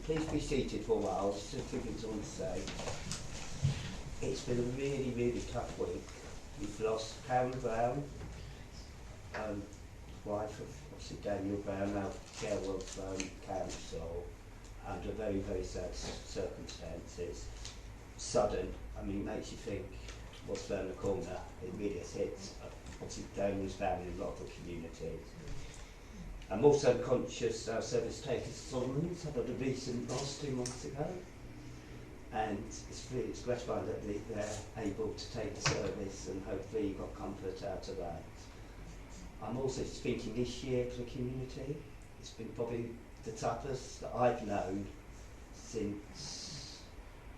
Please be seated for a while, just a few things I want to say. It's been a really, really tough week. We've lost Karen Brown, wife of obviously Daniel Brown, now chair of council, under very, very sad circumstances. Sudden, I mean, makes you think what's around the corner. It really has hit obviously Daniel's family and a lot of the community. I'm also conscious our service takers Solomons had a recent loss 2 months ago, and it's gratifying that they're able to take the service, and hopefully you got comfort out of that. I'm also thinking this year for the community. It's been probably the toughest that I've known since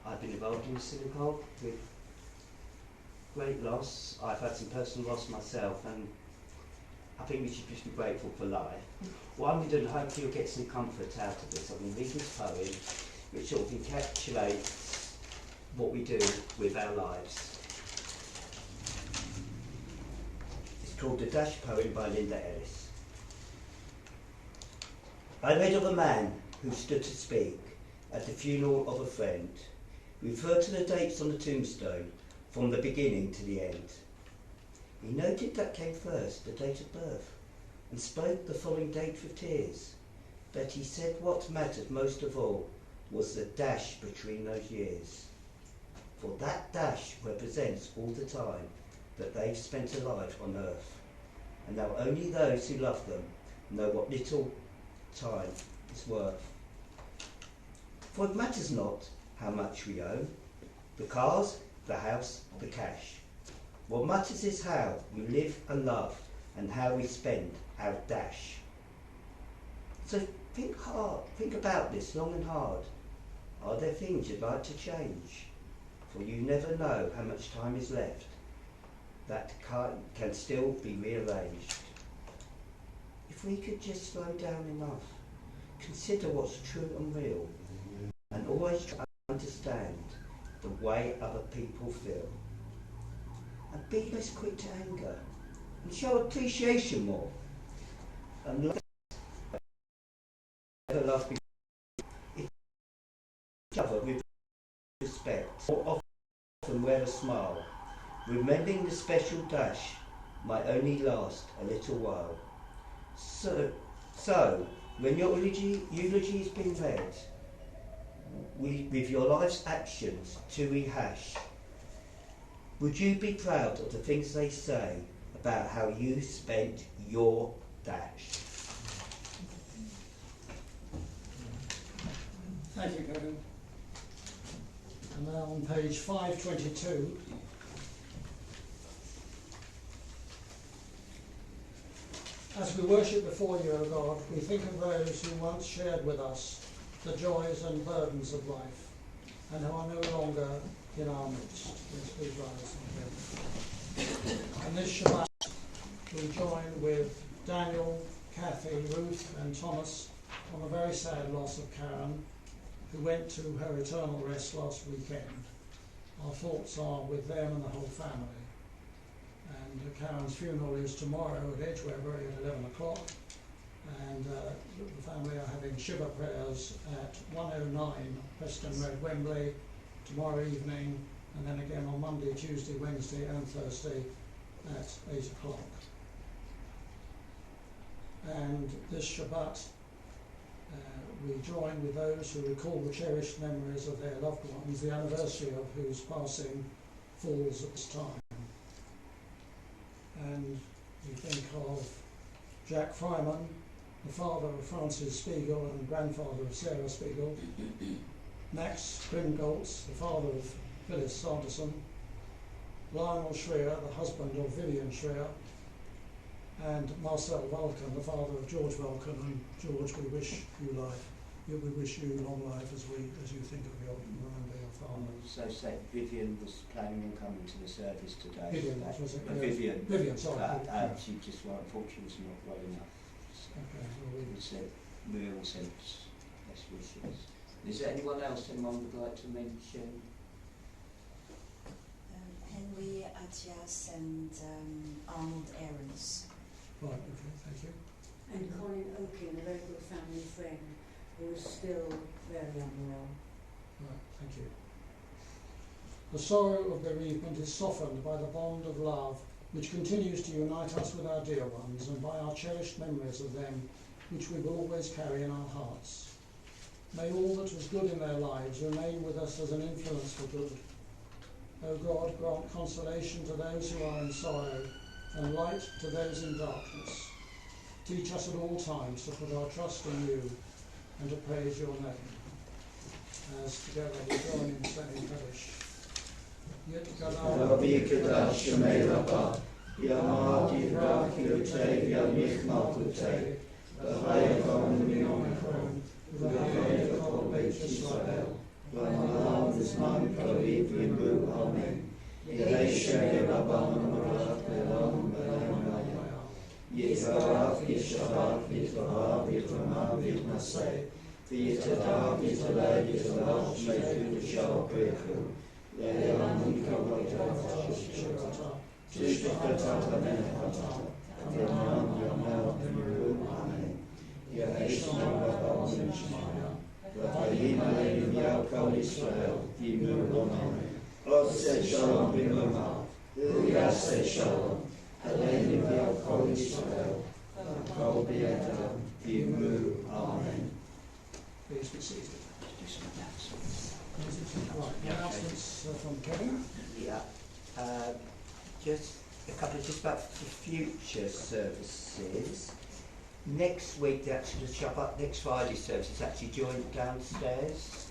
I've been involved in the synagogue, with great loss. I've had some personal loss myself, and I think we should just be grateful for life. What I'm going to hope you'll get some comfort out of this. I'm going to read this poem, which sort of encapsulates what we do with our lives. It's called The Dash Poem by Linda Ellis. I read of a man who stood to speak at the funeral of a friend. He referred to the dates on the tombstone from the beginning to the end. He noted that came first, the date of birth, and spoke the following date with tears. But he said what mattered most of all was the dash between those years. For that dash represents all the time that they've spent alive on earth. And now only those who love them know what little time is worth. For it matters not how much we own, the cars, the house, the cash. What matters is how we live and love, and how we spend our dash. So think hard, think about this long and hard. Are there things you'd like to change? For you never know how much time is left that can still be rearranged. If we could just slow down enough, consider what's true and real, and always try to understand the way other people feel. And be less quick to anger, and show appreciation more, and love each other with respect, or often wear a smile, remembering the special dash might only last a little while. So when your eulogy is being read, with your life's actions to rehash, would you be proud of the things they say about how you spent your dash? Thank you, Kevin. And now on page 522. As we worship before you, O God, we think of those who once shared with us the joys and burdens of life, and who are no longer in our midst. Yes, please rise. And this Shabbat, we join with Daniel, Kathy, Ruth and Thomas on the very sad loss of Karen, who went to her eternal rest last weekend. Our thoughts are with them and the whole family. And Karen's funeral is tomorrow at Edgewarebury at 11 o'clock. And the family are having Shiva prayers at 109 Preston Road, Wembley, tomorrow evening, and then again on Monday, Tuesday, Wednesday and Thursday at 8 o'clock. And this Shabbat, we join with those who recall the cherished memories of their loved ones, the anniversary of whose passing falls at this time. And we think of Jack Fryman, the father of Francis Spiegel and grandfather of Sarah Spiegel, Max Grimgoltz, the father of Phyllis Sanderson, Lionel Schreier, the husband of Vivian Schreier, and Marcel Vulcan, the father of George Vulcan. And George, we wish you life. We wish you long life as you think of remember your father. So said Vivian was planning on coming to the service today. Vivian, was it? Vivian, sorry. She just unfortunately was not well enough. So okay, well, we all sent best wishes. Is there anyone would like to mention? Henry Atias and Arnold Aarons. Right, okay, thank you. And Colin Oaken, a very good family friend, who is still very unwell. Right, thank you. The sorrow of bereavement is softened by the bond of love which continues to unite us with our dear ones, and by our cherished memories of them, which we will always carry in our hearts. May all that was good in their lives remain with us as an influence for good. O God, grant consolation to those who are in sorrow, and light to those in darkness. Teach us at all times to put our trust in you and to praise your name. As together we join in saying Kaddish. Rabbi Kadash Shemei Rabbah, Yamad Yivrak Yotei Yamich Malkutei, V'chayakon Minomechon, V'chayakon Beit Yisrael, V'malam V'zman Kariv Yimru Amen. Yehei Shemei Rabban Marach Be'elam Be'elam Hayam. Yisrael Yisrael Yisrael Yisrael Yisrael V'yitadav Yisrael Yisrael Shmei Yisrael Brechu. Please be seated. Right, announcements from Kevin. Yeah. Just a couple of just about the future services. Next week, the actual Shabbat, next Friday service is actually joined downstairs.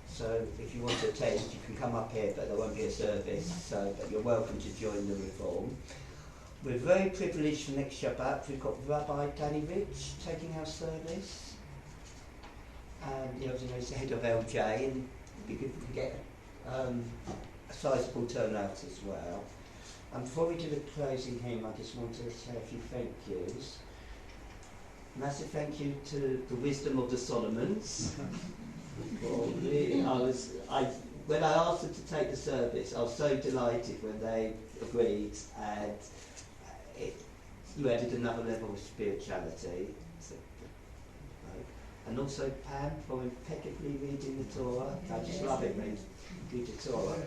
So if you want to attend, you can come up here, but there won't be a service. So, but you're welcome to join the reform. We're very privileged for next Shabbat. We've got Rabbi Danny Rich taking our service. And he's the head of LJ, and it'd be good if we could get a sizable turnout as well. And before we do the closing hymn, I just want to say a few thank yous. Massive thank you to the wisdom of the Solomons. Well, really, when I asked them to take the service, I was so delighted when they agreed, and you added another level of spirituality. And also Pam for impeccably reading the Torah. I just love it when you read the Torah.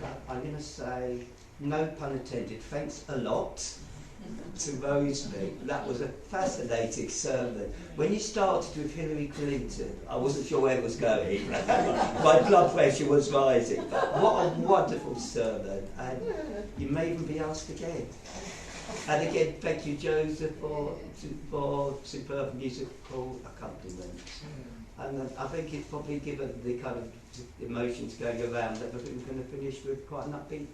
But I'm going to say, no pun intended, thanks a lot to Rosemary. That was a fascinating sermon. When you started with Hillary Clinton, I wasn't sure where it was going. My blood pressure was rising. But what a wonderful sermon. And you may even be asked again. And again, thank you, Joseph, for superb musical accompaniment. And I think it's probably given the kind of emotions going around that we're going to finish with quite an upbeat.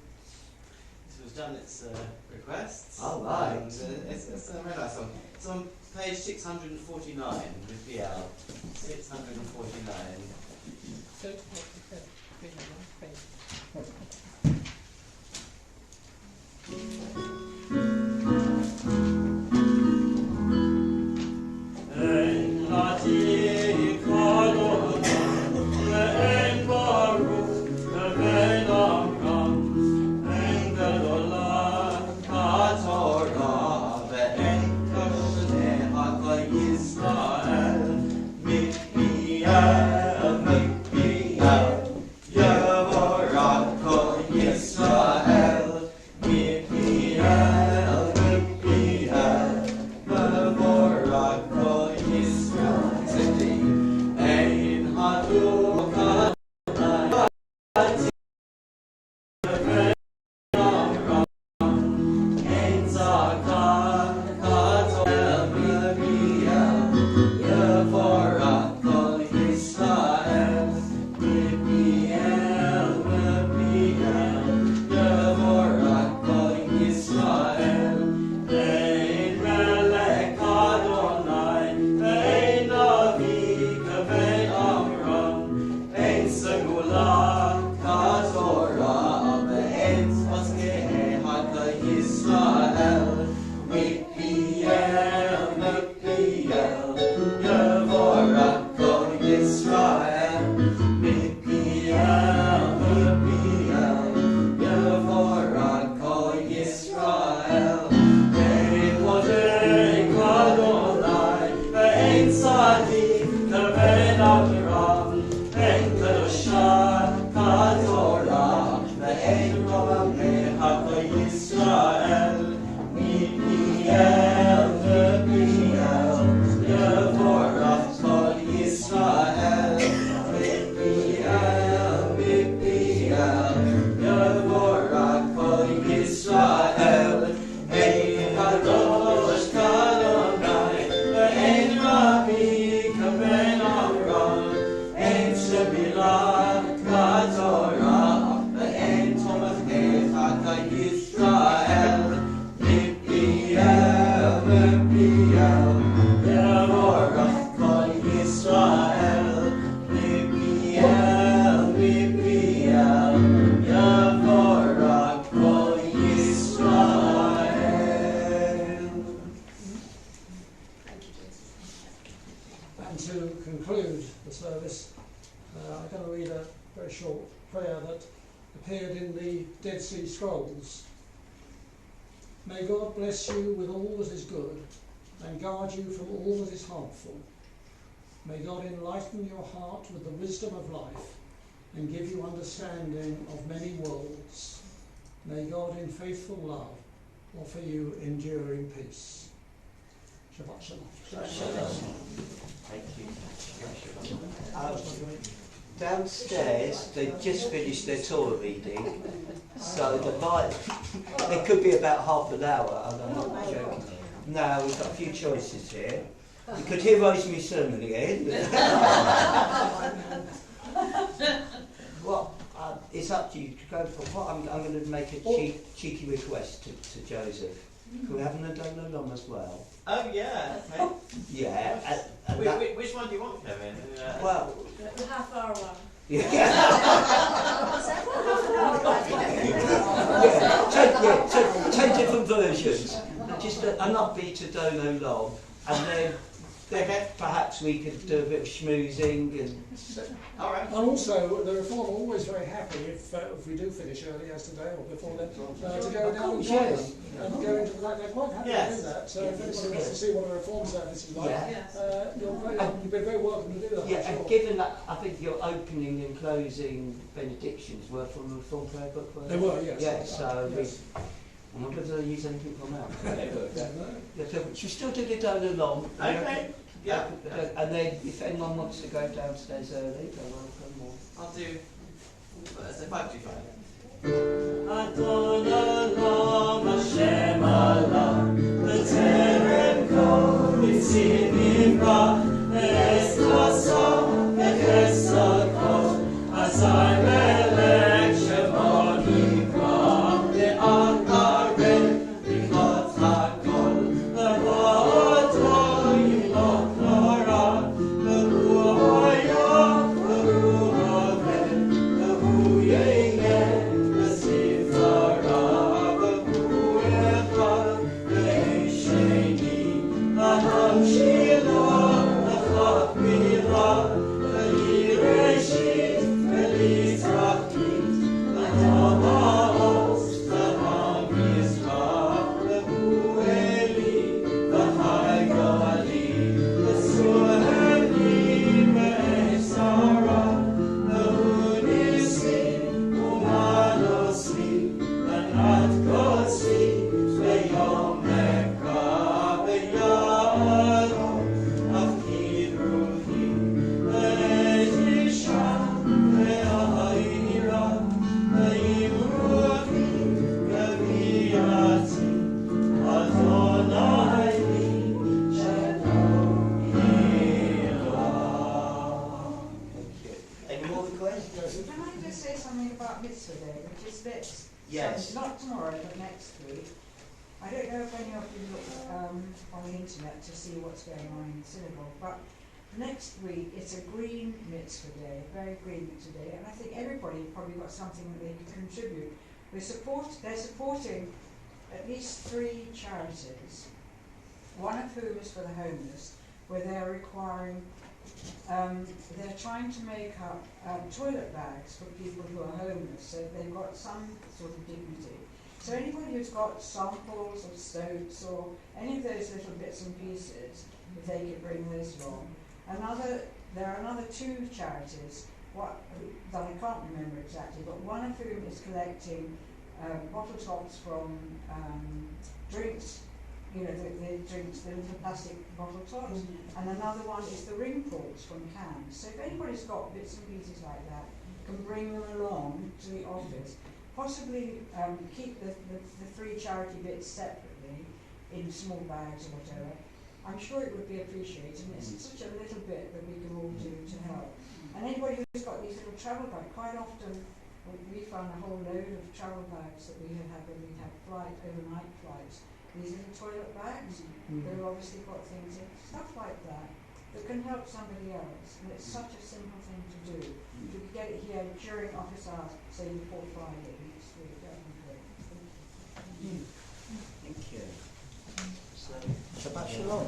This was done its requests. Oh, right. And it's a very nice song. It's on page 649 with BL. 649. Adonai And to conclude the service, I'm going to read a very short prayer that appeared in the Dead Sea Scrolls. May God bless you with all that is good and guard you from all that is harmful. May God enlighten your heart with the wisdom of life and give you understanding of many worlds. May God in faithful love offer you enduring peace. Shabbat Shalom. Thank you. Downstairs, they've just finished their Torah reading, so it could be about half an hour, and I'm not joking. Now, we've got a few choices here. You could hear Rosemary's sermon again. It's up to you to go for what. I'm going to make a cheeky request to Joseph. Can we have an Adon Olam as well? Oh, yeah. Okay. Yeah. Which one do you want, Kevin? Well, The half-hour one. Yeah. Yeah, 10 different versions. Just an upbeat Adon Olam, and then perhaps we could do a bit of schmoozing and. All right. And also, the Reform are always very happy if we do finish early as today or before then, to go down and join them and go into the night. They're quite happy to do that. So if anybody wants to see what a Reform service is like, you've been very welcome to do that. Yeah, and given that, I think your opening and closing benedictions were from the Reform Prayer Book, weren't they? They were, yes. Yeah, so I wonder if they'll use anything from that. Yeah, so we still do the Adon Olam. Okay. Yeah. And then if anyone wants to go downstairs early, they're welcome. Or I'll do. So 525. Adon Olam Hashem Allah, B'terem kol Yitzim Nimra, Be'ez Kasa, Be'chesed kol, Azai Melech Shemo Yikra, Be'at Arben, B'chot HaKol, Be'voto Yimlok Nora, Be'hu Hoya, Be'hu Hoven, Be'hu Yeileh, not tomorrow, but next week. I don't know if any of you look on the internet to see what's going on in the synagogue, but next week it's a green mitzvah day, very green mitzvah day, and I think everybody probably got something that they can contribute. They're supporting at least 3 charities, one of whom is for the homeless, where they're requiring, they're trying to make up toilet bags for people who are homeless, so they've got some sort of dignity. So anybody who's got samples of soaps or any of those little bits and pieces, if they could bring those along. There are another 2 charities, that I can't remember exactly, but one of whom is collecting bottle tops from drinks, you know, the drinks, the little plastic bottle tops, and another one is the ring pulls from cans. So if anybody's got bits and pieces like that, can bring them along to the office. Possibly keep the 3 charity bits separately in small bags or whatever. I'm sure it would be appreciated, and it's such a little bit that we can all do to help. And anybody who's got these little travel bags, quite often we found a whole load of travel bags that we had when we had overnight flights. These little toilet bags, they've obviously got things in, stuff like that can help somebody else. And it's such a simple thing to do. If we could get it here during office hours, say before Friday next week, that would be great. thank you. So, Shabbat Shalom.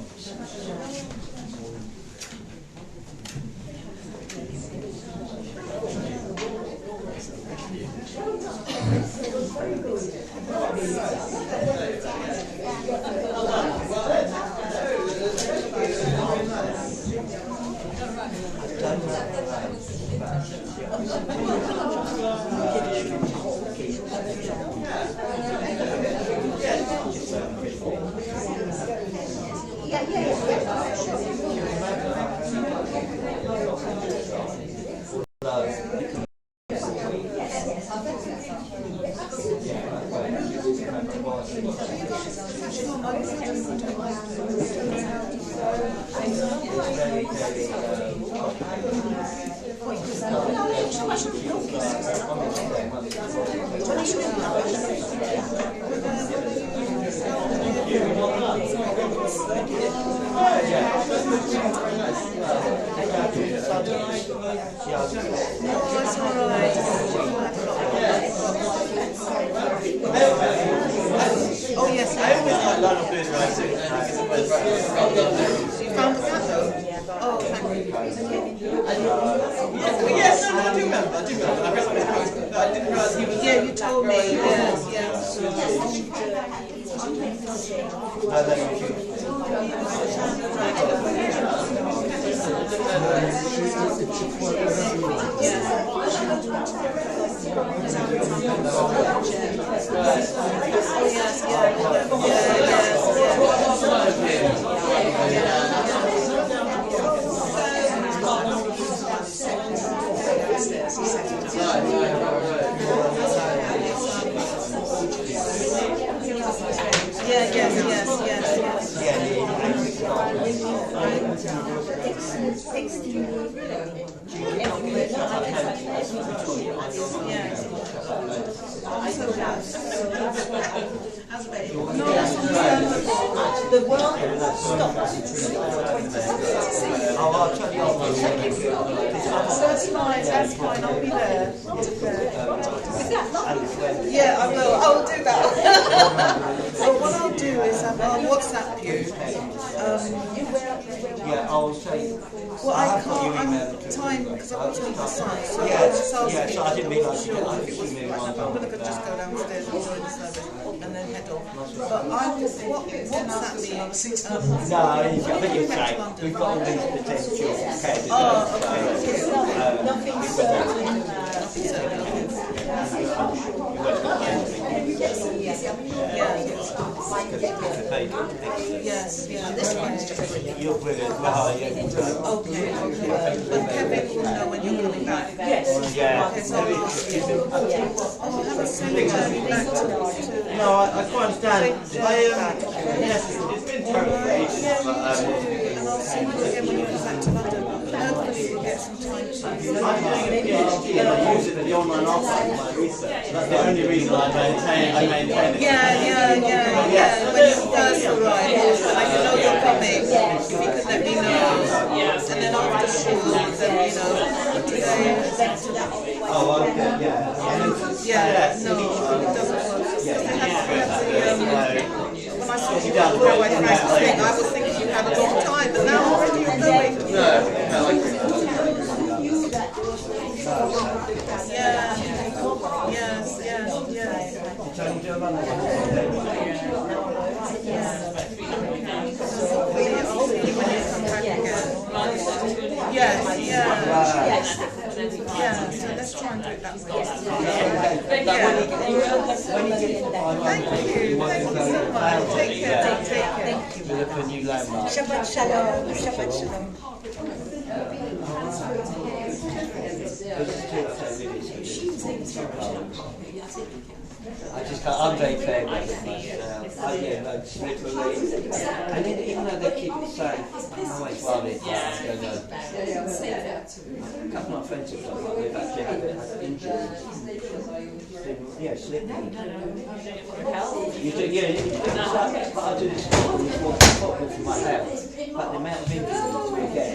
Oh yes, I always like Lionel Blues writing. You found the cat though? Oh, thank you. Yes, no, I do remember. I read his books, but I didn't realise he was. Yeah, you told me. Yes, yes. The world stopped. That's fine, I'll be there. Yeah, I will. I will do that. So what I'll do is I'll WhatsApp you. Yeah, I'll say. Well, I can't. I'm time because I've got to meet the son. So I was just asking. So I didn't realise sure if it was. I'm going to just go downstairs and join the service and then head off. But I will. WhatsApp me. No, I think it's right. We've got all these potential candidates. Oh, okay. Nothing certain. Yes, yeah. This one's just brilliant. You're brilliant. Well, yeah. Okay. But Kevin will know when you're coming back. Yes. Yeah. Okay, so I'll ask you. Oh, I haven't sent you back to. No, I quite understand. Yes, it's been terrible for ages, but and I'll see you again when you come back to London. Hopefully you'll get some time to. I'm doing a PhD and I use it in the online archive for my research. That's the only reason I maintain it. Yeah. When you guys arrive, and I know you're coming, if you could let me know. And then after school, then today. Oh, okay, yeah. No, it doesn't work. When I saw you go away from thing, I was thinking you had a long time, but now already you're going. Yes. Hopefully I'll see you when you come back again. Yes. So let's try and do it that way. Thank you so much. Take care. Shabbat shalom. Shabbat shalom. I just can't, I'm very fair with myself. I get like slippery. And then, even though they keep it safe, I'm always worried. A couple of my friends have done that, they've actually had injuries. Yeah, slippery. You do, yeah, but I do this more important for my health. But the amount of injuries we get.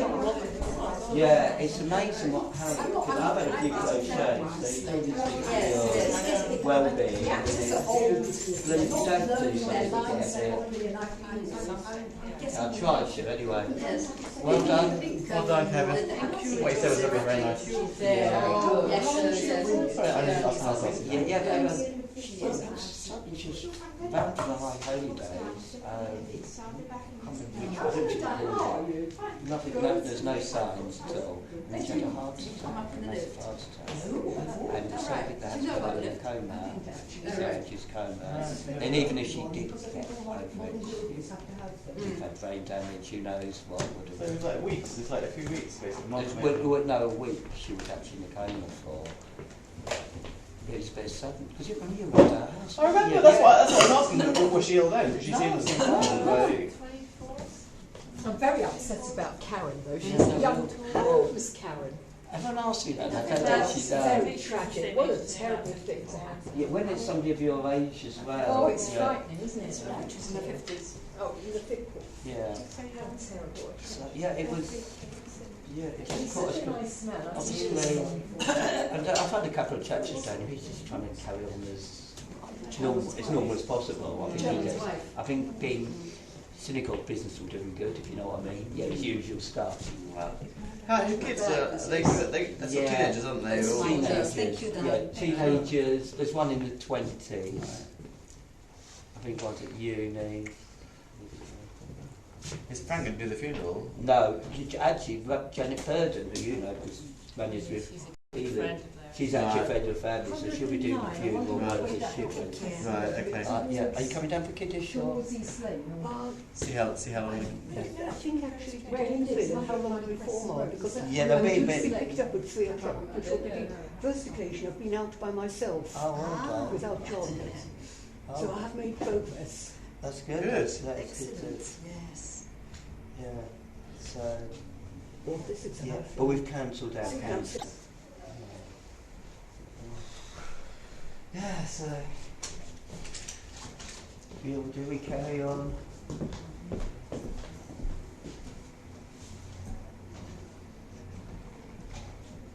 Yeah, it's amazing how because I've had a few close shaves, so you do these things for your well-being, and then you don't do something to get it. I'll try to anyway. Well done, Kevin. What you said was very nice. Which is Mountain of High Holy Days. nothing, no, there's no signs at all. And she had a heart attack, a massive heart attack. And so they had to put her in a coma, she's coma. And even if she did get over it, she'd had brain damage, who knows what would have So it was like weeks, it's like a few weeks basically. no, a week she was actually in a coma for. Yeah, it's very sudden. Because you remember at our house. I remember, that's what I was asking. Was she ill then? Because she seemed the same time. Like, I'm very upset about Karen though. She's a young, homeless Karen. Everyone asks you that. I don't know if That's she's very tragic. What a terrible thing to happen. Yeah, when it's somebody of your age as well. Oh, it's yeah. frightening, isn't it? She was in her 50s. Oh, in the 50s. Yeah. That's terrible. So, yeah, it was. Yeah, it was It's quite such a nice smell. obviously. And I've had a couple of churches down here. He's just trying to carry on as normal as possible. I think being cynical business will do him good, if you know what I mean. Yeah, his usual stuff. how your kids are they're sort of teenagers, aren't they? Or Teenagers. Teenagers. There's one in the 20s. I think one's at uni. Is Frank going to do the funeral? No, actually, Janet Purden, who you know, was managed with Ely. She's actually a friend of the family, so she'll be doing the funeral. Right, okay. Yeah, are you coming down for Kiddish or? See how long. I think actually it depends on how long before because Yeah, they'll be a bit. picked up at 3 o'clock, which will be the first occasion I've been out by myself without John. So I have made progress. That's good. Good. That's Excellent. good. Yes. Yeah. So. Well, this is Yeah, but we've cancelled our Cancelled. council. Yeah, so. Do we carry on?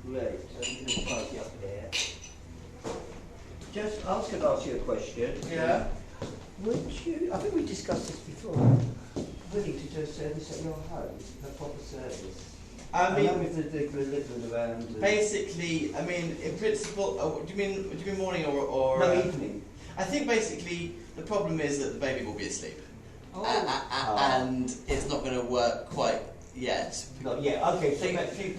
Right, so I'm going to park you up there. Just, I was going to ask you a question. Yeah. Would you, I think we discussed this before, willing to do a service at your home, a proper service? I mean, know with the living around. basically, I mean, in principle, do you mean morning or No, evening. I think basically the problem is that the baby will be asleep, and it's not going to work quite yet. Not yet. Okay, so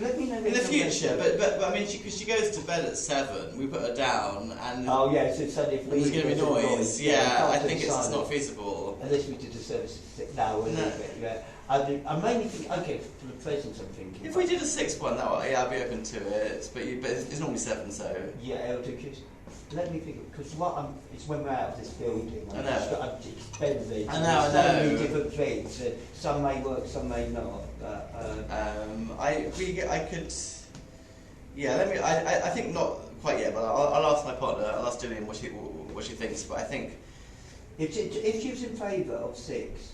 let me know In the future, but I mean, because she goes to bed at 7, we put her down, and oh yeah, so suddenly if there's going to be noise. Yeah, I think it's silent. not feasible. Unless we did a service at 6 now, we'll leave it. Yeah. I mainly think, okay, for the present I'm thinking. If we did a 6th one, I'd be open to it. But it's normally 7, so. Yeah, it'll do. Let me think, because it's when we're out of this building. I know. I'm just bending. I know. So many different things. Some may work, some may not. But, I could. Yeah, I think not quite yet, but I'll ask my partner. I'll ask Gillian what she thinks. But I think if she was in favour of 6,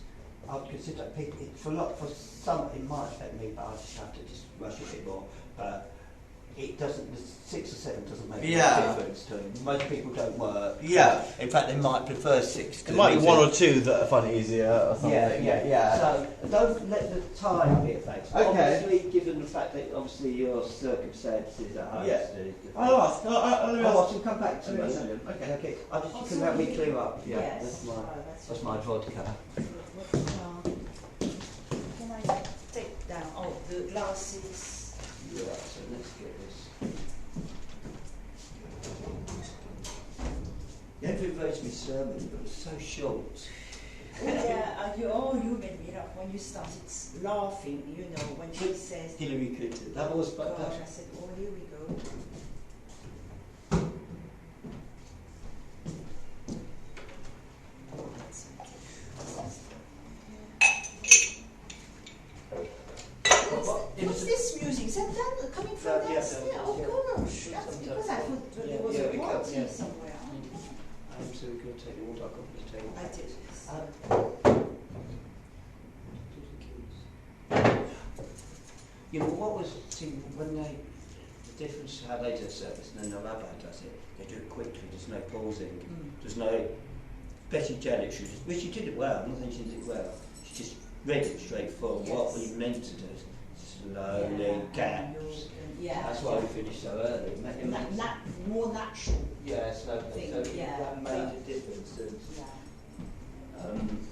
I'd consider people. For some, it might affect me, but I just have to just rush a bit more. But it doesn't. 6 or 7 doesn't make a difference to them. Most people don't work. Yeah. In fact, they might prefer 6. There might be 1 or 2 that find it easier or something. Yeah. So don't let the time be a factor. Okay. Obviously, given the fact that obviously your circumstances at home. Yeah. I'll ask. I'll come back to me. Okay. You can help me clear up. Yeah. Yes. That's my vodka. Can I take down the glasses? Yeah. So let's get this. You have to reverse my sermon, but it's so short. Yeah, you made me laugh when you started laughing, when she says... Hillary Clinton. That was but gosh, I said, oh, here we go. What's this music? Is that coming from downstairs? Oh gosh, that's because I thought there was a party somewhere. I'm so good to take the water off the table. I did. What was when the difference how they do service and then the lab does it? They do it quickly. There's no pausing. There's no. Betty Janet she did it well. I'm not saying she did it well. She just read it straight forward. Yes. What we meant to do, slowly gaps. Yeah. That's why we finished so early. More natural. Yeah, slowly. Thing, So yeah. that made a difference. And,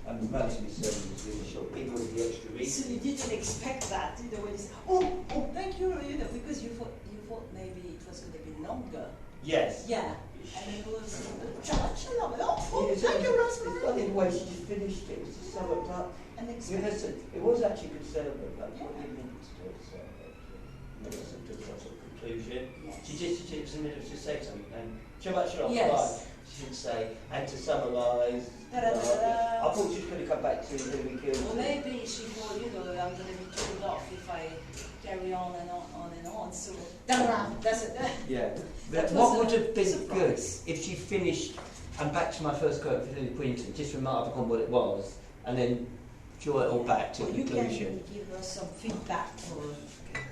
And most of his sermon was really short, even with the extra reading. So you didn't expect that, you know, when you say, thank you, you know, because you thought maybe it was going to be longer. Yes. Yeah. And it was, thank you, It's funny the way she just finished it, it was just so abrupt. And it was actually a good sermon, but what you meant to do it, so to some sort of conclusion. Yes. She was in the middle of just saying something, and much off yes. Right. She didn't say, and to summarise, I thought she was going to come back to who we killed. Well, maybe she thought, you know, I'm going to be killed off if I carry on and on, so that's it. Yeah. That What would have been surprise. good if she finished, and back to my first quote for Lily Quinton, just remark upon what it was, and then draw it all back to conclusion. You can give her some feedback for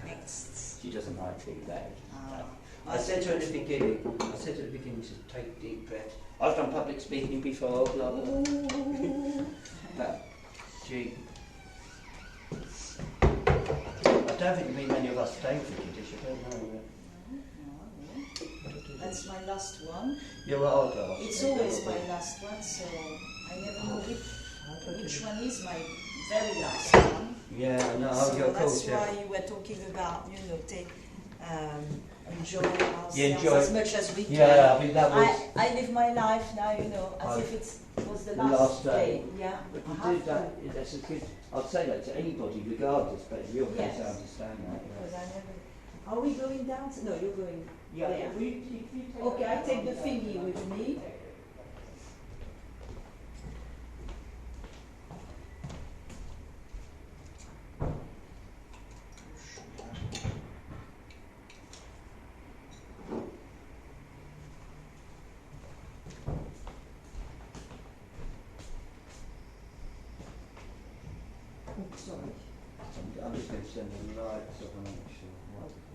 next. She doesn't like feedback. Ah. I said to her at the beginning, to take deep breaths. I've done public speaking before, blah, blah, blah. But she... I don't think there'll be many of us staying for Yiddish, I don't know. That's my last one. Yeah, well, I'll go. It's always my last one, so I never know which one is my very last one. Yeah, no, so I'll go. that's Cool, why you were talking about, you know, enjoy ourselves enjoy as much as we can. Yeah, I mean that was. I live my life now, you know, as if it was the last day. Yeah. But you do that. That's a good. I'd say that to anybody, regardless. But in your case, Yes. I understand that. Because I never. Are we going down? No, you're going. Yeah. there. Okay, I take the thingy with me. Sorry. I'm just going to send a light so I'm not sure.